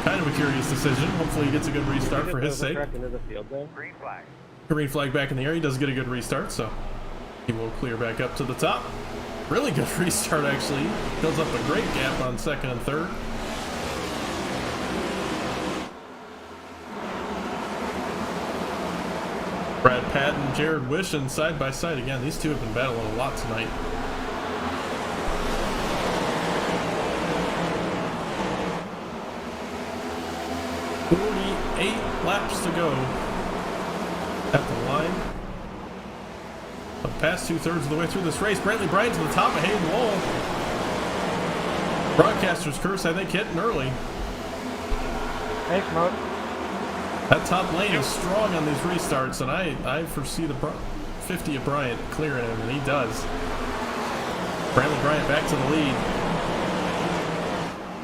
Kind of a curious decision. Hopefully he gets a good restart for his sake. Green flag. Green flag back in the air. He does get a good restart, so he will clear back up to the top. Really good restart, actually. Builds up a great gap on second and third. Brad Patton and Jared Wishon side by side again. These two have been battling a lot tonight. $48 laps to go at the line. Past 2/3 of the way through this race. Brantley Bryant to the top of Hayden Lowell. Broadcaster's curse, I think, hitting early. Thanks, Mo. That top lane is strong on these restarts, and I foresee the 50 of Bryant clearing him, and he does. Brantley Bryant back to the lead.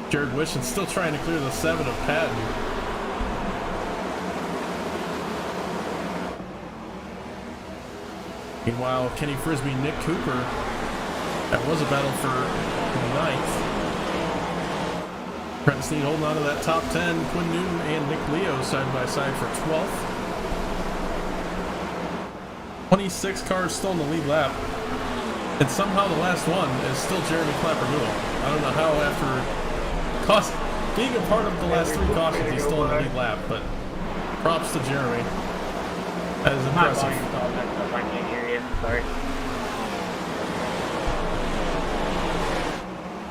Jared Wishon still trying to clear the 7 of Patton. Meanwhile, Kenny Frisbee, Nick Cooper, that was a battle for 9th. Trent Snead holding on to that top 10. Quinn Newton and Nick Leo side by side for 12th. 26 cars still in the lead lap. And somehow the last one is still Jeremy Clapper-Gould. I don't know how after being a part of the last 3 cautions, he's still in the lead lap, but props to Jeremy. That is impressive. I can't hear you. Sorry.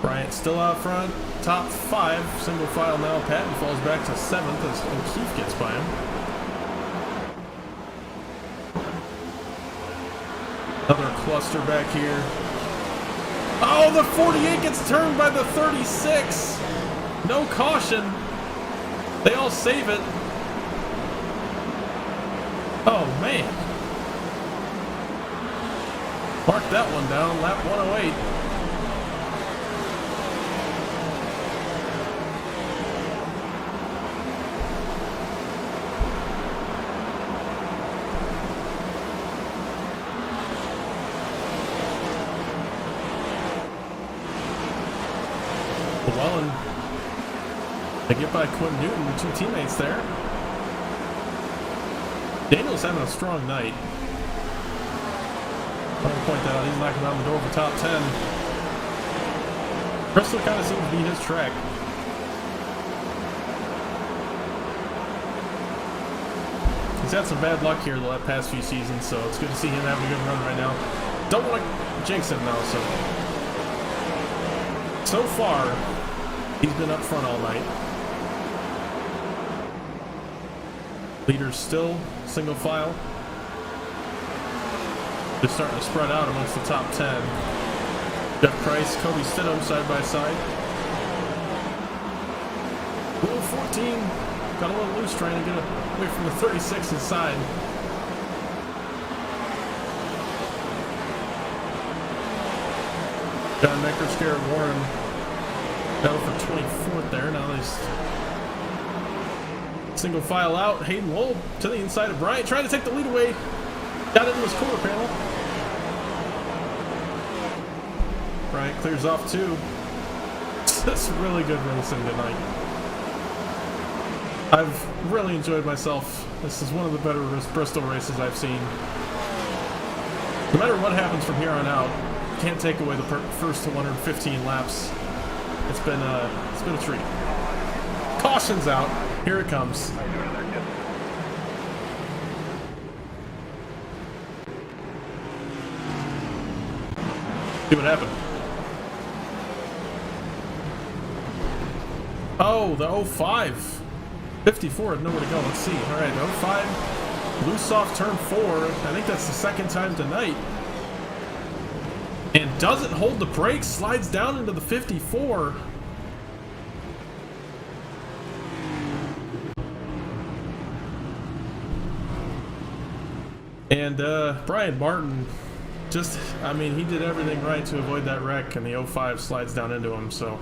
Bryant still out front, top 5, single file now. Patton falls back to 7th as O'Keefe gets by him. Another cluster back here. Oh, the 48 gets turned by the 36. No caution. They all save it. Oh, man. Mark that one down, lap 108. Llewellyn, they get by Quinn Newton, 2 teammates there. Daniel's having a strong night. I want to point that out, he's knocking on the door for top 10. Bristol kind of seems to be his track. He's had some bad luck here the past few seasons, so it's good to see him having a good run right now. Don't want to jinx him though, so far, he's been up front all night. Leaders still single file. Just starting to spread out amongst the top 10. Jeff Price, Kobe Stidham side by side. Rule 14 got a little loose trying to get away from the 36 inside. John Meckers, Garrett Warren battle for 24th there. Now they single file out. Hayden Wold to the inside of Bryant, trying to take the lead away. Got into his quarter panel. Bryant clears off 2. That's really good racing tonight. I've really enjoyed myself. This is one of the better Bristol races I've seen. No matter what happens from here on out, can't take away the first 115 laps. It's been a treat. Caution's out. Here it comes. See what happened. Oh, the 05. 54 had nowhere to go. Let's see. All right, the 05. Loose off turn 4. I think that's the second time tonight. And doesn't hold the brakes. Slides down into the 54. And Brian Martin, just, I mean, he did everything right to avoid that wreck, and the 05 slides down into him, so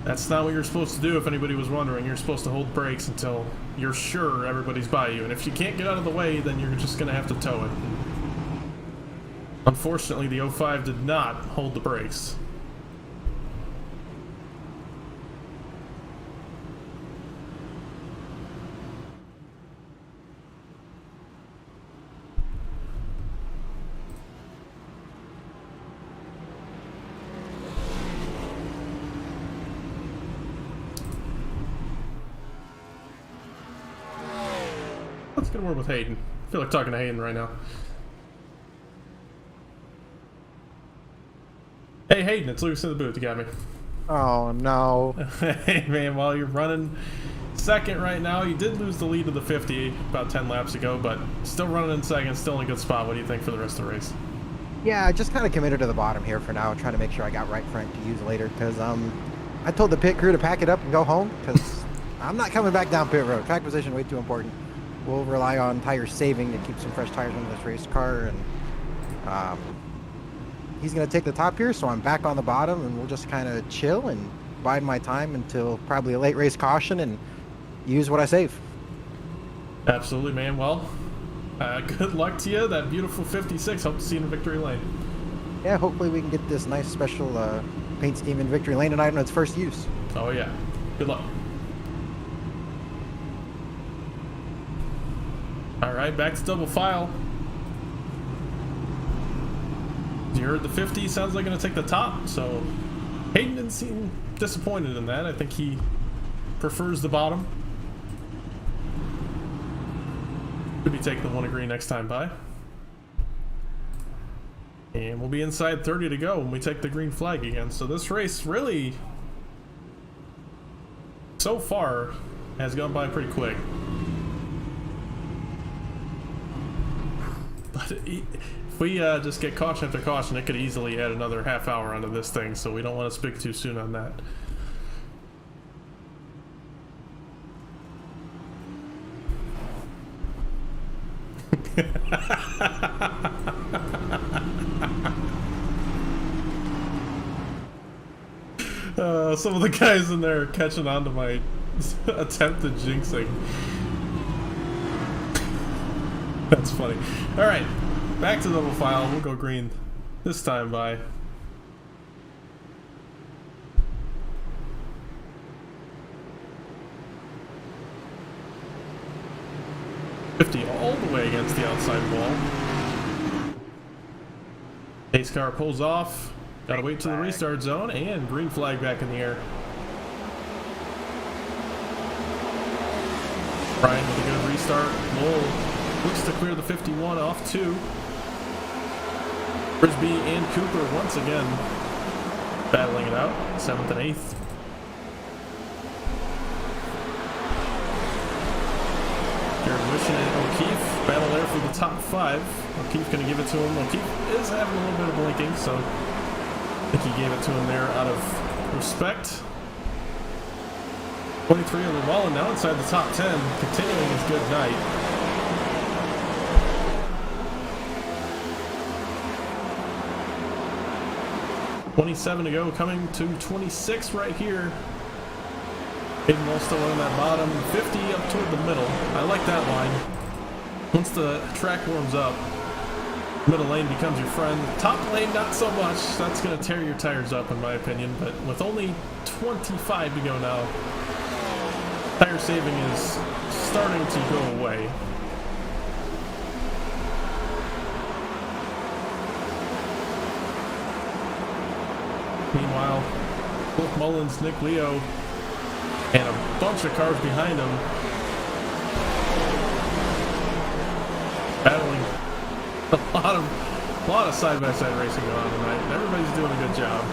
that's not what you're supposed to do. If anybody was wondering, you're supposed to hold brakes until you're sure everybody's by you, and if you can't get out of the way, then you're just going to have to tow it. Unfortunately, the 05 did not hold the brakes. Let's get a word with Hayden. I feel like talking to Hayden right now. Hey Hayden, it's Lucas in the booth. You got me. Oh no. Hey man, while you're running second right now, you did lose the lead to the 50 about 10 laps ago, but still running in second, still in a good spot. What do you think for the rest of the race? Yeah, I just kind of committed to the bottom here for now, trying to make sure I got right front to use later, because I told the pit crew to pack it up and go home, because I'm not coming back down pit road. Track position way too important. We'll rely on tire saving to keep some fresh tires on this race car, and he's going to take the top here, so I'm back on the bottom, and we'll just kind of chill and bide my time until probably a late race caution and use what I save. Absolutely, man. Well, good luck to you. That beautiful 56. Hope to see you in victory lane. Yeah, hopefully we can get this nice special paint scheme in victory lane tonight on its first use. Oh yeah. Good luck. All right, back to double file. You heard the 50 sounds like going to take the top, so Hayden didn't seem disappointed in that. I think he prefers the bottom. Could be taking the one green next time by. And we'll be inside 30 to go when we take the green flag again. So this race really, so far, has gone by pretty quick. But if we just get caution after caution, it could easily add another half hour onto this thing, so we don't want to speak too soon on that. Some of the guys in there are catching on to my attempted jinxing. That's funny. Alright, back to double file. We'll go green this time by. All the way against the outside wall. Pace car pulls off. Gotta wait till the restart zone, and green flag back in the air. Brian with a good restart. Lowell looks to clear the 51 off 2. Frisbee and Cooper once again battling it out, 7th and 8th. Jared Wishing and O'Keefe battle there for the top 5. O'Keefe gonna give it to him. O'Keefe is having a little bit of blinking, so I think he gave it to him there out of respect. 23 on the wall and now inside the top 10, continuing his good night. $27 to go, coming to 26 right here. Hayden Wall still on that bottom, 50 up toward the middle. I like that line. Once the track warms up, middle lane becomes your friend. Top lane, not so much. That's going to tear your tires up, in my opinion. But with only 25 to go now, tire saving is starting to go away. Meanwhile, Cliff Mullins, Nick Leo, and a bunch of cars behind him battling a lot of side-by-side racing going on tonight, and everybody's doing a good job.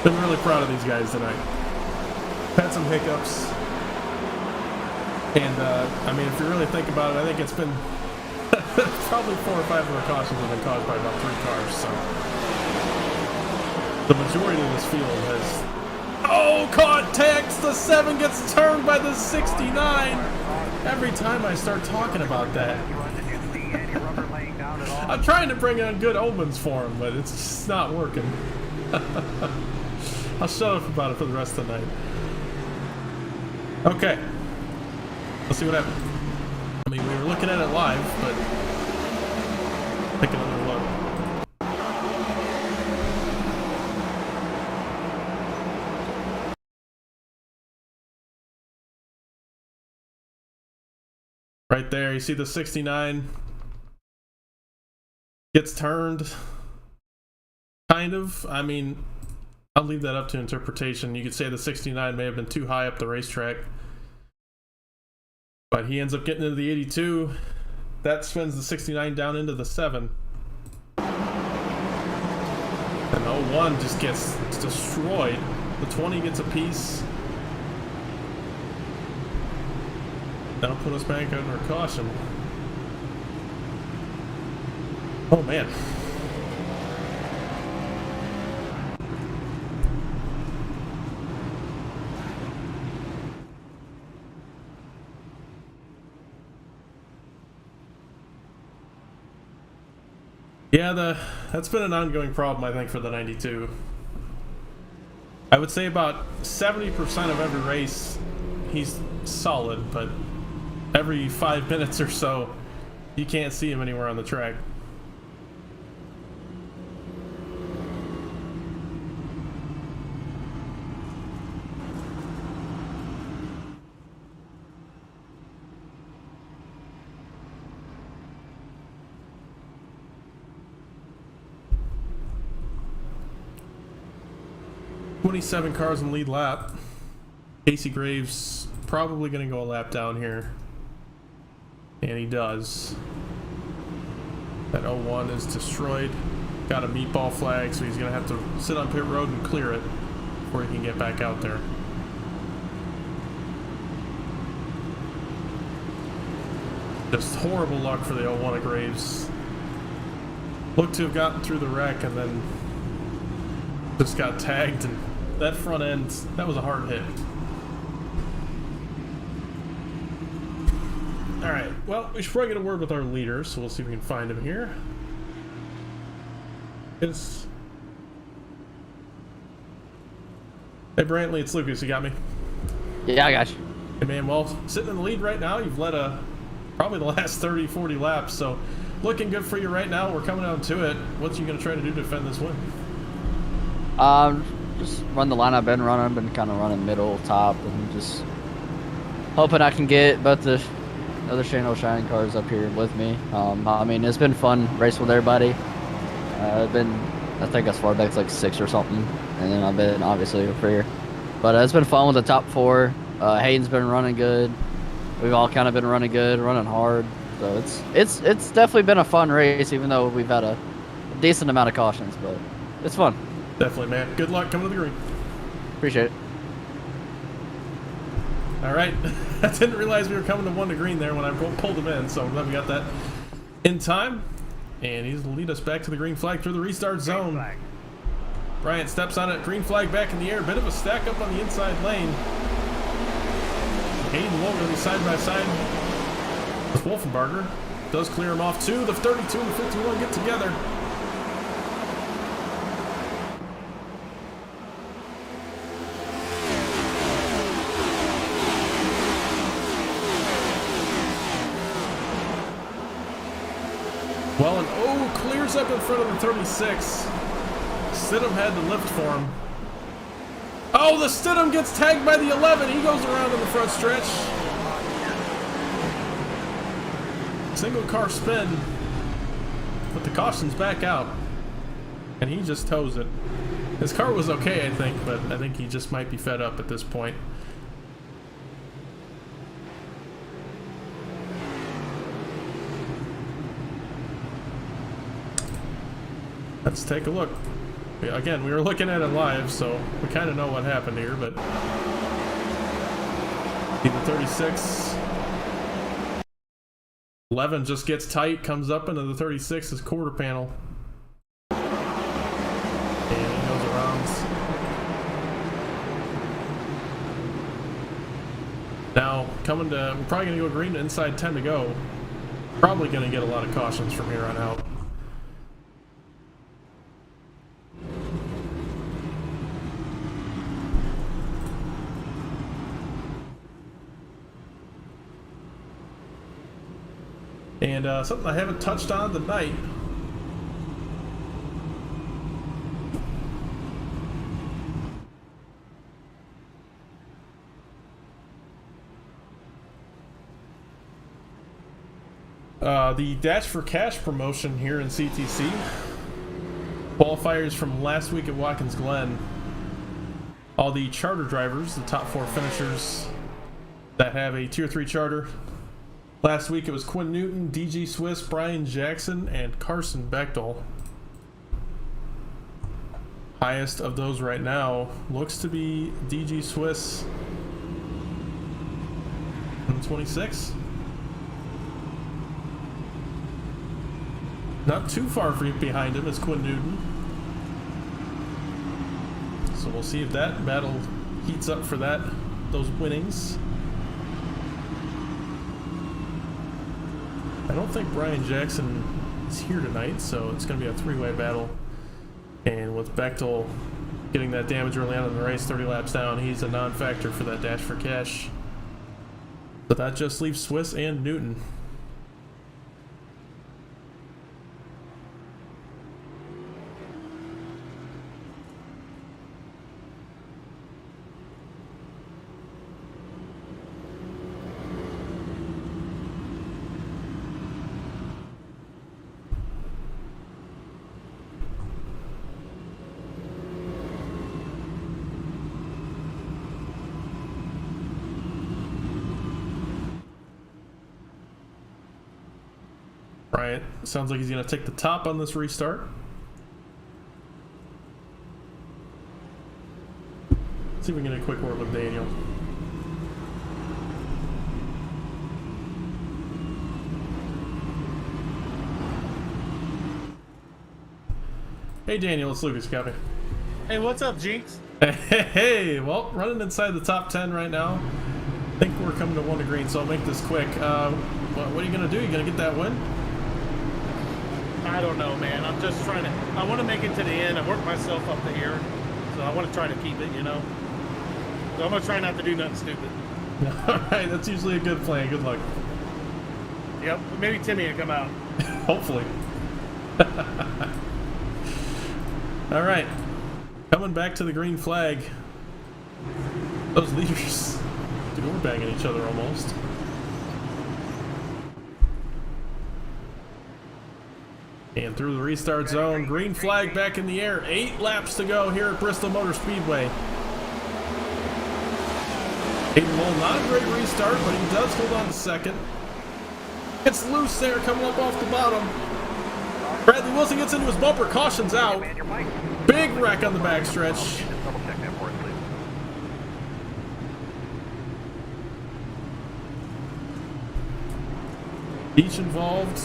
Been really proud of these guys tonight. Had some hiccups, and I mean, if you really think about it, I think it's been probably 4 or 5 of the cautions have been caused by about 3 cars, so the majority of this field has... Oh, contact! The 7 gets turned by the 69! Every time I start talking about that. I'm trying to bring on good omens for him, but it's just not working. I'll shut up about it for the rest of the night. Okay. Let's see what happens. I mean, we were looking at it live, but take another look. Right there, you see the 69 gets turned. Kind of. I mean, I'll leave that up to interpretation. You could say the 69 may have been too high up the racetrack, but he ends up getting into the 82. That spins the 69 down into the 7. And 01 just gets destroyed. The 20 gets a piece. That'll put us back under caution. Oh man. Yeah, that's been an ongoing problem, I think, for the 92. I would say about 70% of every race, he's solid, but every 5 minutes or so, you can't see him anywhere on the track. 27 cars in the lead lap. Casey Graves probably going to go a lap down here. And he does. That 01 is destroyed. Got a meatball flag, so he's going to have to sit on pit road and clear it before he can get back out there. Just horrible luck for the 01 of Graves. Looked to have gotten through the wreck and then just got tagged, and that front end, that was a hard hit. Alright, well, we should probably get a word with our leader, so we'll see if we can find him here. Hey Brantley, it's Lucas, you got me? Yeah, I got you. Hey man, well, sitting in the lead right now, you've led probably the last 30-40 laps, so looking good for you right now. We're coming down to it. What's you going to try to do to defend this win? Just run the line I've been running. I've been kind of running middle, top, and just hoping I can get both the other Shane Shining cars up here with me. I mean, it's been fun racing with everybody. I've been, I think as far back as like 6 or something, and then I've been obviously up here. But it's been fun with the top 4. Hayden's been running good. We've all kind of been running good, running hard. So it's definitely been a fun race, even though we've had a decent amount of cautions, but it's fun. Definitely, man. Good luck coming to the green. Appreciate it. All right. I didn't realize we were coming to 1 to green there when I pulled him in, so I'm glad we got that in time. And he's going to lead us back to the green flag through the restart zone. Flag. Bryant steps on it. Green flag back in the air. Bit of a stack up on the inside lane. Hayden Logan will be side by side with Wolfenbarger. Does clear him off too. The 32 and the 51 get together. Well, and clears up in front of the 36. Stidham had the lift for him. Oh, the Stidham gets tagged by the 11. He goes around in the front stretch. Single car spin. But the caution's back out. And he just tows it. His car was okay, I think, but I think he just might be fed up at this point. Let's take a look. Again, we were looking at it live, so we kind of know what happened here, but see the 36. 11 just gets tight, comes up into the 36's quarter panel. And he goes around. Now, we're probably going to go green to inside 10 to go. Probably going to get a lot of cautions from here on out. And something I haven't touched on tonight. The Dash for Cash promotion here in CTC. Qualifiers from last week at Watkins Glen. All the charter drivers, the top 4 finishers that have a Tier 3 charter. Last week it was Quinn Newton, DG Swiss, Brian Jackson, and Carson Bechtel. Highest of those right now looks to be DG Swiss. 26. Not too far behind him is Quinn Newton. So we'll see if that battle heats up for those winnings. I don't think Brian Jackson is here tonight, so it's going to be a 3-way battle. And with Bechtel getting that damage early on in the race, 30 laps down, he's a non-factor for that Dash for Cash. So that just leaves Swiss and Newton. Bryant sounds like he's going to take the top on this restart. Let's see if we can get a quick word with Daniel. Hey Daniel, it's Lucas. Copy. Hey, what's up, Jinx? Hey, well, running inside the top 10 right now. I think we're coming to 1 to green, so I'll make this quick. What are you going to do? You going to get that win? I don't know, man. I'm just trying to. I want to make it to the end. I worked myself up to here, so I want to try to keep it, you know. So I'm gonna try not to do nothing stupid. All right, that's usually a good plan. Good luck. Yep, maybe Timmy will come out. Hopefully. All right, coming back to the green flag. Those leaders, dude, we're banging each other almost. And through the restart zone, green flag back in the air. 8 laps to go here at Bristol Motor Speedway. Hayden Lowell, not a great restart, but he does hold on to second. Gets loose there, coming up off the bottom. Bradley Wilson gets into his bumper, cautions out. Big wreck on the backstretch. Each involved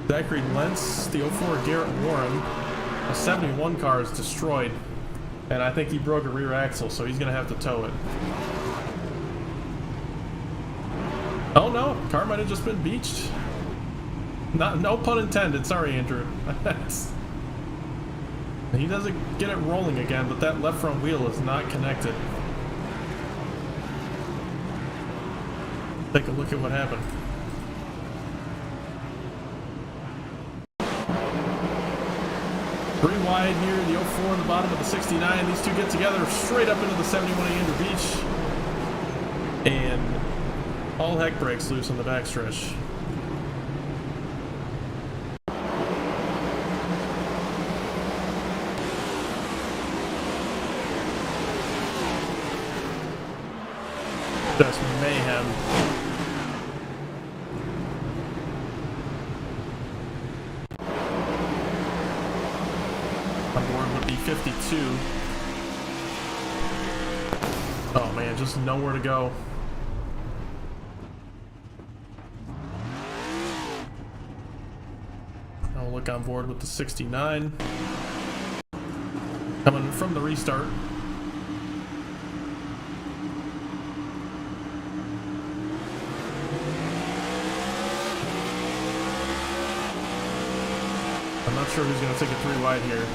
Zachary Lentz, the 04 Garrett Warren. A 71 car is destroyed, and I think he broke a rear axle, so he's going to have to tow it. Oh no, car might have just been beached. No pun intended. Sorry, Andrew. He doesn't get it rolling again, but that left front wheel is not connected. Take a look at what happened. Three wide here, the 04 on the bottom of the 69. These two get together straight up into the 71 Andrew Beach. And all heck breaks loose on the backstretch. Just mayhem. On board with the 52. Oh man, just nowhere to go. I'll look on board with the 69. Coming from the restart. I'm not sure who's going to take a 3 wide here.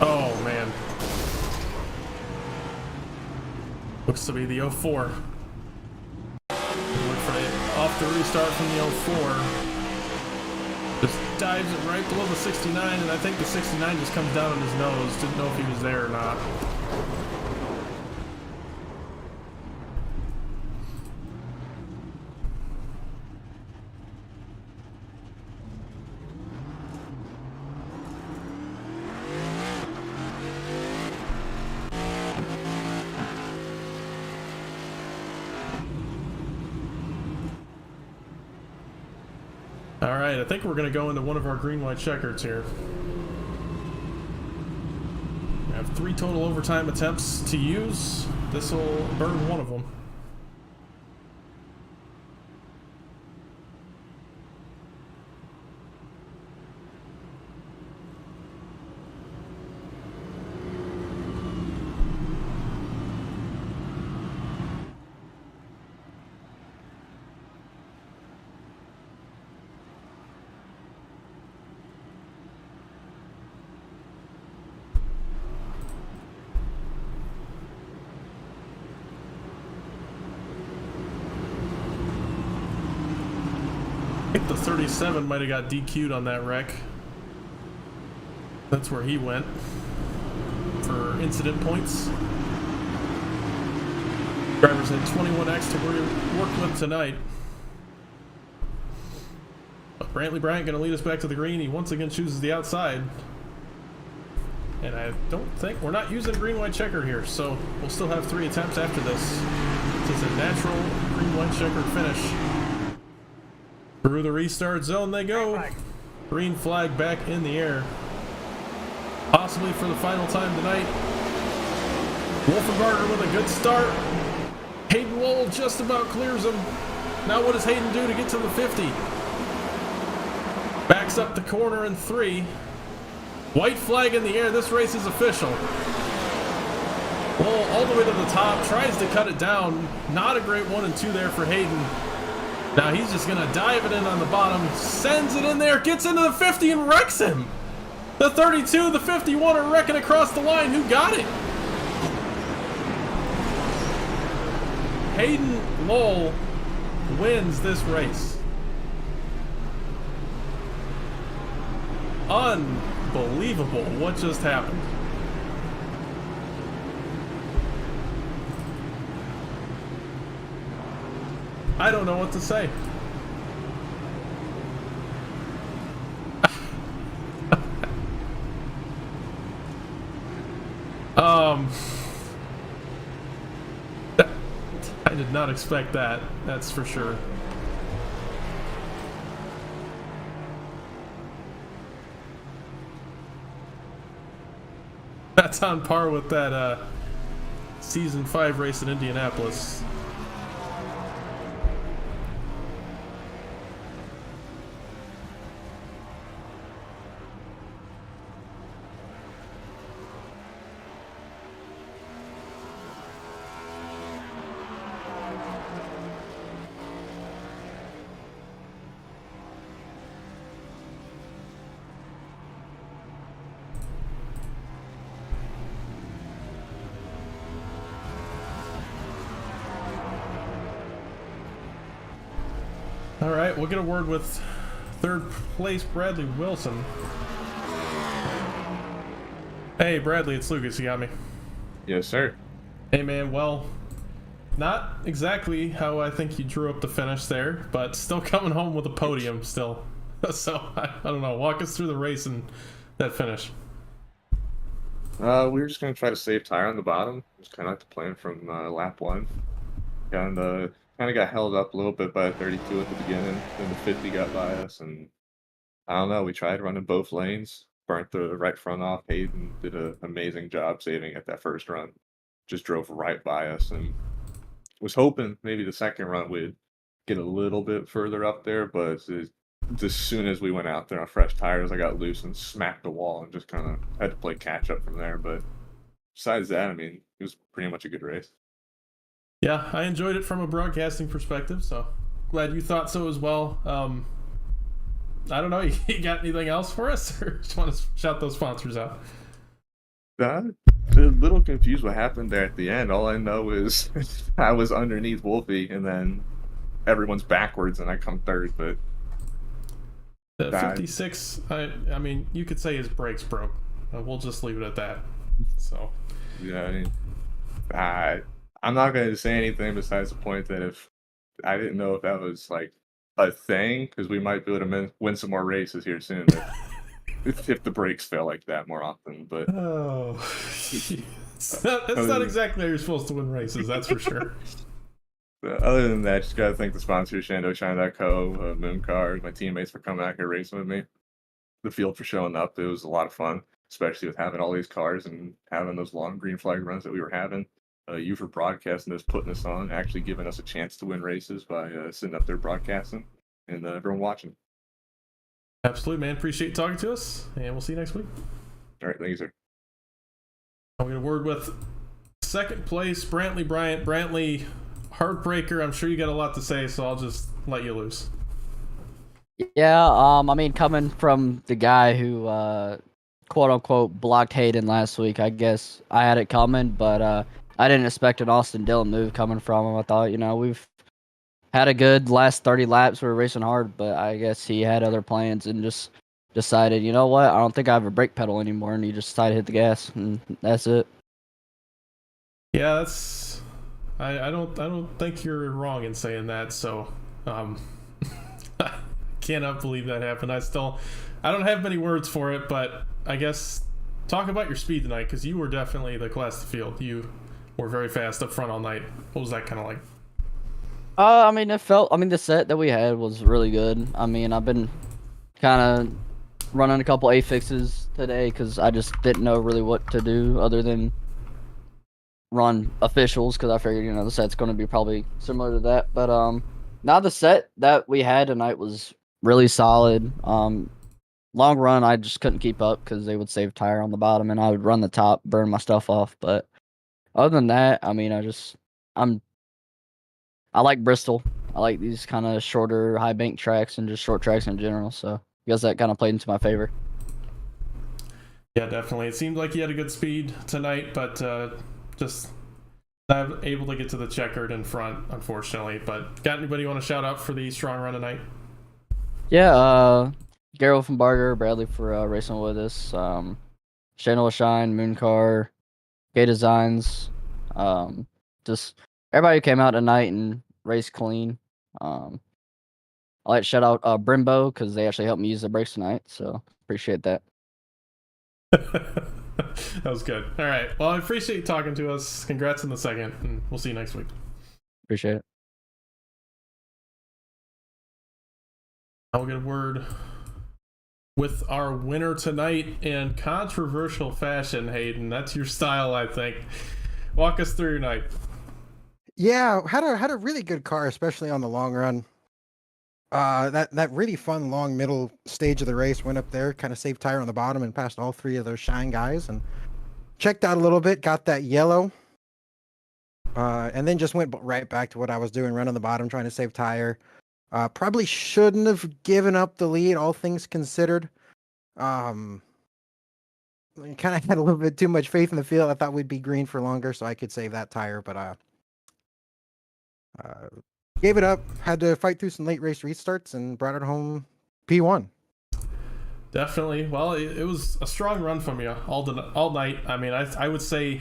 Oh, man. Looks to be the 04. Look for it off the restart from the 04. Just dives it right below the 69, and I think the 69 just comes down on his nose. Didn't know if he was there or not. Alright, I think we're going to go into one of our green-white checkers here. We have 3 total overtime attempts to use. This will burn one of them. I think the 37 might have got DQ'd on that wreck. That's where he went for incident points. Drivers had 21X to work with tonight. But Brantley Bryant going to lead us back to the green. He once again chooses the outside. And I don't think we're not using a green-white checker here, so we'll still have 3 attempts after this. This is a natural green-white checker finish. Through the restart zone they go. Green flag back in the air. Possibly for the final time tonight. Wolfenbarger with a good start. Hayden Lowell just about clears him. Now what does Hayden do to get to the 50? Backs up the corner in 3. White flag in the air. This race is official. Lowell all the way to the top. Tries to cut it down. Not a great 1 and 2 there for Hayden. Now he's just going to dive it in on the bottom. Sends it in there. Gets into the 50 and wrecks him. The 32, the 51 are wrecking across the line. Who got it? Hayden Lowell wins this race. Unbelievable what just happened. I don't know what to say. I did not expect that, that's for sure. That's on par with that season 5 race in Indianapolis. All right, we'll get a word with third place Bradley Wilson. Hey, Bradley, it's Lucas. You got me? Yes, sir. Hey, man. Well, not exactly how I think you drew up the finish there, but still coming home with a podium still. So, I don't know. Walk us through the race and that finish. We were just going to try to save tire on the bottom. It was kind of like the plan from lap 1. Kind of got held up a little bit by 32 at the beginning, then the 50 got by us, and I don't know, we tried running both lanes, burnt the right front off. Hayden did an amazing job saving at that first run, just drove right by us, and was hoping maybe the second run we'd get a little bit further up there, but as soon as we went out there on fresh tires, I got loose and smacked the wall and just kind of had to play catch up from there. But besides that, I mean, it was pretty much a good race. Yeah, I enjoyed it from a broadcasting perspective, so glad you thought so as well. I don't know, you got anything else for us, or just want to shout those sponsors out? I'm a little confused what happened there at the end. All I know is I was underneath Wolfie, and then everyone's backwards, and I come third. But the 56, I mean, you could say his brakes broke. We'll just leave it at that. So yeah, I mean, I'm not going to say anything besides the point that if I didn't know if that was like a thing, because we might be able to win some more races here soon if the brakes fail like that more often. But it's not exactly how you're supposed to win races, that's for sure. Other than that, just got to thank the sponsors, ShandoChina.co, Mooncar, my teammates for coming out here racing with me, the field for showing up. It was a lot of fun, especially with having all these cars and having those long green flag runs that we were having. You for broadcasting this, putting us on, actually giving us a chance to win races by sitting up there broadcasting, and everyone watching. Absolutely, man. Appreciate you talking to us, and we'll see you next week. All right, thank you, sir. I'm going to word with second place, Brantley Bryant. Brantley, heartbreaker. I'm sure you got a lot to say, so I'll just let you loose. Yeah, I mean, coming from the guy who, quote unquote, blocked Hayden last week, I guess I had it coming, but I didn't expect an Austin Dillon move coming from him. I thought, we've had a good last 30 laps. We were racing hard, but I guess he had other plans and just decided, you know what, I don't think I have a brake pedal anymore, and he just decided to hit the gas, and that's it. Yeah, that's... I don't think you're wrong in saying that, so I cannot believe that happened. I don't have many words for it, but I guess talk about your speed tonight, because you were definitely the class of the field. You were very fast up front all night. What was that kind of like? I mean, the set that we had was really good. I mean, I've been kind of running a couple A fixes today because I just didn't know really what to do other than run officials because I figured, the set's going to be probably similar to that. But now the set that we had tonight was really solid. Long run, I just couldn't keep up because they would save tire on the bottom and I would run the top, burn my stuff off. But other than that, I mean, I like Bristol. I like these kind of shorter, high bank tracks and just short tracks in general. So I guess that kind of played into my favor. Yeah, definitely. It seemed like he had a good speed tonight, but just not able to get to the checkered in front, unfortunately. But got anybody you want to shout out for the strong run tonight? Yeah, Garrett from Barger, Bradley for racing with us. Shane Shine, Mooncar, Gay Designs. Just everybody who came out tonight and raced clean. I like to shout out Brembo because they actually helped me use the brakes tonight, so appreciate that. That was good. All right. Well, I appreciate you talking to us. Congrats on the second, and we'll see you next week. Appreciate it. I'll get a word with our winner tonight in controversial fashion, Hayden. That's your style, I think. Walk us through your night. Yeah, had a really good car, especially on the long run. That really fun long middle stage of the race, went up there, kind of saved tire on the bottom and passed all three of those Shine guys and checked out a little bit, got that yellow, and then just went right back to what I was doing, running the bottom, trying to save tire. Probably shouldn't have given up the lead, all things considered. Kind of had a little bit too much faith in the field. I thought we'd be green for longer, so I could save that tire, but gave it up. Had to fight through some late race restarts and brought it home P1. Definitely. Well, it was a strong run from you all night. I mean, I would say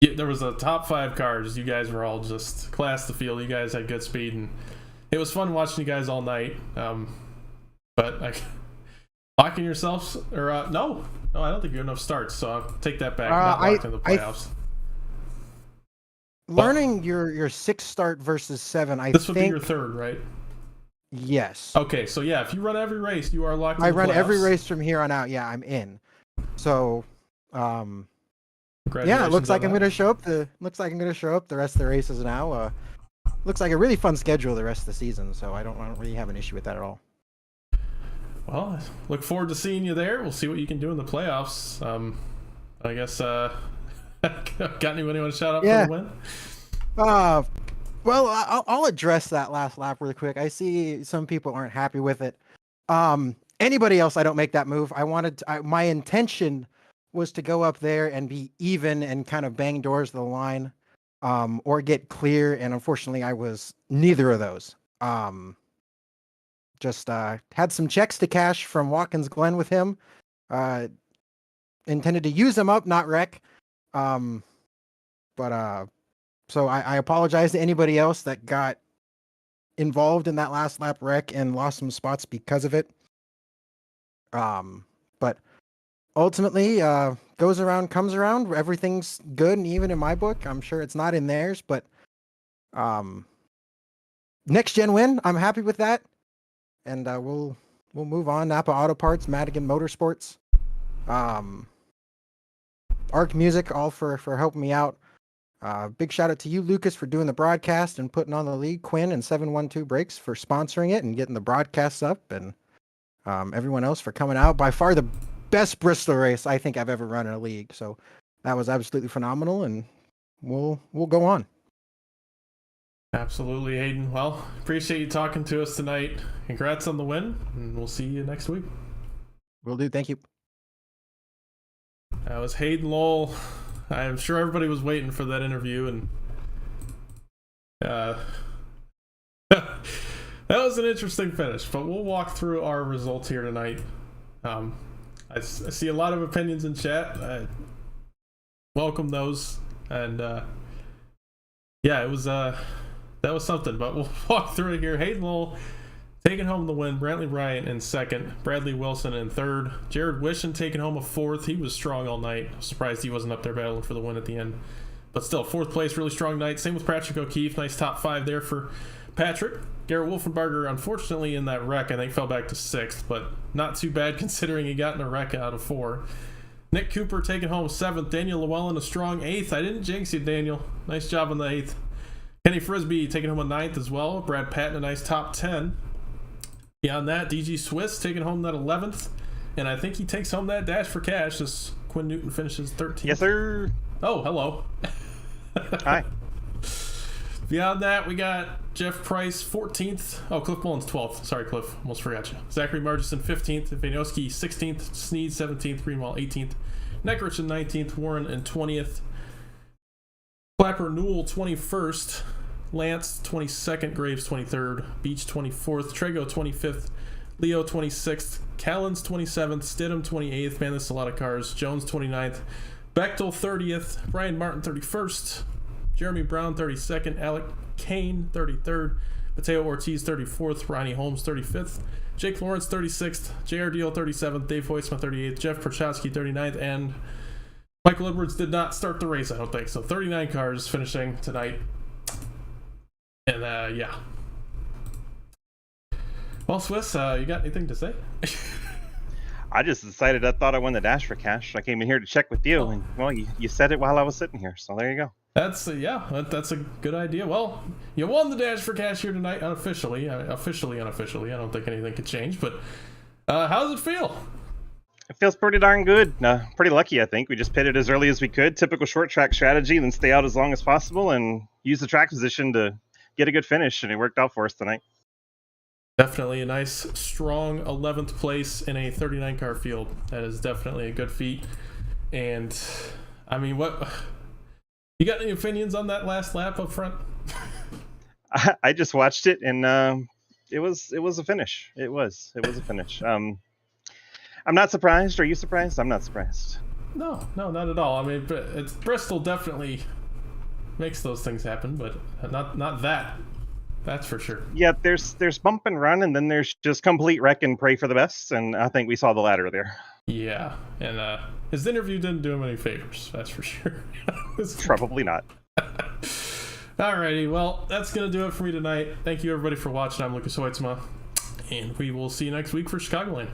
there was a top 5 cars. You guys were all just class the field. You guys had good speed, and it was fun watching you guys all night. But locking yourselves, or no, I don't think you have enough starts. So I'll take that back. Not locked in the playoffs. Learning your 6 start versus 7, this would be your third, right? Yes. Okay, so yeah, if you run every race, you are locked in the playoffs. I run every race from here on out. Yeah, I'm in. So, yeah, it looks like I'm going to show up. Looks like I'm going to show up the rest of the races now. Looks like a really fun schedule the rest of the season. So I don't really have an issue with that at all. Well, I look forward to seeing you there. We'll see what you can do in the playoffs. I guess. Got anybody want to shout out for the win? Well, I'll address that last lap really quick. I see some people aren't happy with it. Anybody else, I don't make that move. My intention was to go up there and be even and kind of bang doors to the line, or get clear. And unfortunately, I was neither of those. Just had some checks to cash from Watkins Glen with him. Intended to use them up, not wreck. So I apologize to anybody else that got involved in that last lap wreck and lost some spots because of it. But ultimately, goes around, comes around. Everything's good and even in my book. I'm sure it's not in theirs, but next gen win. I'm happy with that, and we'll move on. Napa Auto Parts, Madigan Motorsports, Arc Music, all for helping me out. Big shout out to you, Lucas, for doing the broadcast and putting on the league. Quinn and 712Breaks for sponsoring it and getting the broadcasts up, and everyone else for coming out. By far the best Bristol race I think I've ever run in a league. So that was absolutely phenomenal, and we'll go on. Absolutely, Hayden. Well, appreciate you talking to us tonight. Congrats on the win, and we'll see you next week. Will do. Thank you. That was Hayden Lowell. I'm sure everybody was waiting for that interview, and that was an interesting finish. But we'll walk through our results here tonight. I see a lot of opinions in chat. I welcome those, and yeah, it was that was something. But we'll walk through it here. Hayden Lowell taking home the win. Brantley Bryant in second. Bradley Wilson in third. Jared Wishon taking home a fourth. He was strong all night. Surprised he wasn't up there battling for the win at the end. But still, 4th place, really strong night. Same with Patrick O'Keefe. Nice top 5 there for Patrick. Garrett Wolfenbarger, unfortunately, in that wreck, I think fell back to 6th, but not too bad considering he got in a wreck out of 4. Nick Cooper taking home 7th. Daniel Llewellyn, a strong 8th. I didn't jinx you, Daniel. Nice job on the 8th. Kenny Frisbee taking home a 9th as well. Brad Patton, a nice top 10. Beyond that, DG Swiss taking home that 11th. And I think he takes home that Dash for Cash. This Quinn Newton finishes 13th. Yes, sir. Oh, hello. Hi. Beyond that, we got Jeff Price, 14th. Oh, Cliff Mullins, 12th. Sorry, Cliff. Almost forgot you. Zachary Margison, 15th. Vanowski, 16th. Sneed, 17th. Greenwald, 18th. Neckrich, 19th. Warren, and 20th. Clapper Newell, 21st. Lance, 22nd. Graves, 23rd. Beach, 24th. Trego, 25th. Leo, 26th. Callens, 27th. Stidham, 28th. Man, this is a lot of cars. Jones, 29th. Bechtel, 30th. Brian Martin, 31st. Jeremy Brown, 32nd. Alec Kane, 33rd. Mateo Ortiz, 34th. Ronnie Holmes, 35th. Jake Lawrence, 36th. JR Deal, 37th. Dave Hoisman, 38th. Jeff Prochowski, 39th. And Michael Edwards did not start the race, I don't think. So 39 cars finishing tonight. And, yeah. Well, Swiss, you got anything to say? I just decided I thought I won the Dash for Cash. I came in here to check with you, and well, you said it while I was sitting here, so there you go. That's that's a good idea. Well, you won the Dash for Cash here tonight, unofficially. Unofficially. I don't think anything could change. But how does it feel? It feels pretty darn good. Pretty lucky, I think. We just pitted as early as we could. Typical short track strategy, then stay out as long as possible and use the track position to get a good finish, and it worked out for us tonight. Definitely a nice, strong 11th place in a 39-car field. That is definitely a good feat. And, I mean, what... You got any opinions on that last lap up front? I just watched it, and it was a finish. It was a finish. I'm not surprised. Are you surprised? I'm not surprised. No, not at all. I mean, it's Bristol definitely makes those things happen, but not that. That's for sure. Yeah, there's bump and run, and then there's just complete wreck and pray for the best, and I think we saw the latter there. Yeah, and his interview didn't do him any favors, that's for sure. Probably not. Alrighty, well, that's going to do it for me tonight. Thank you, everybody, for watching. I'm Lucas Hoitzma, and we will see you next week for Chicagoland.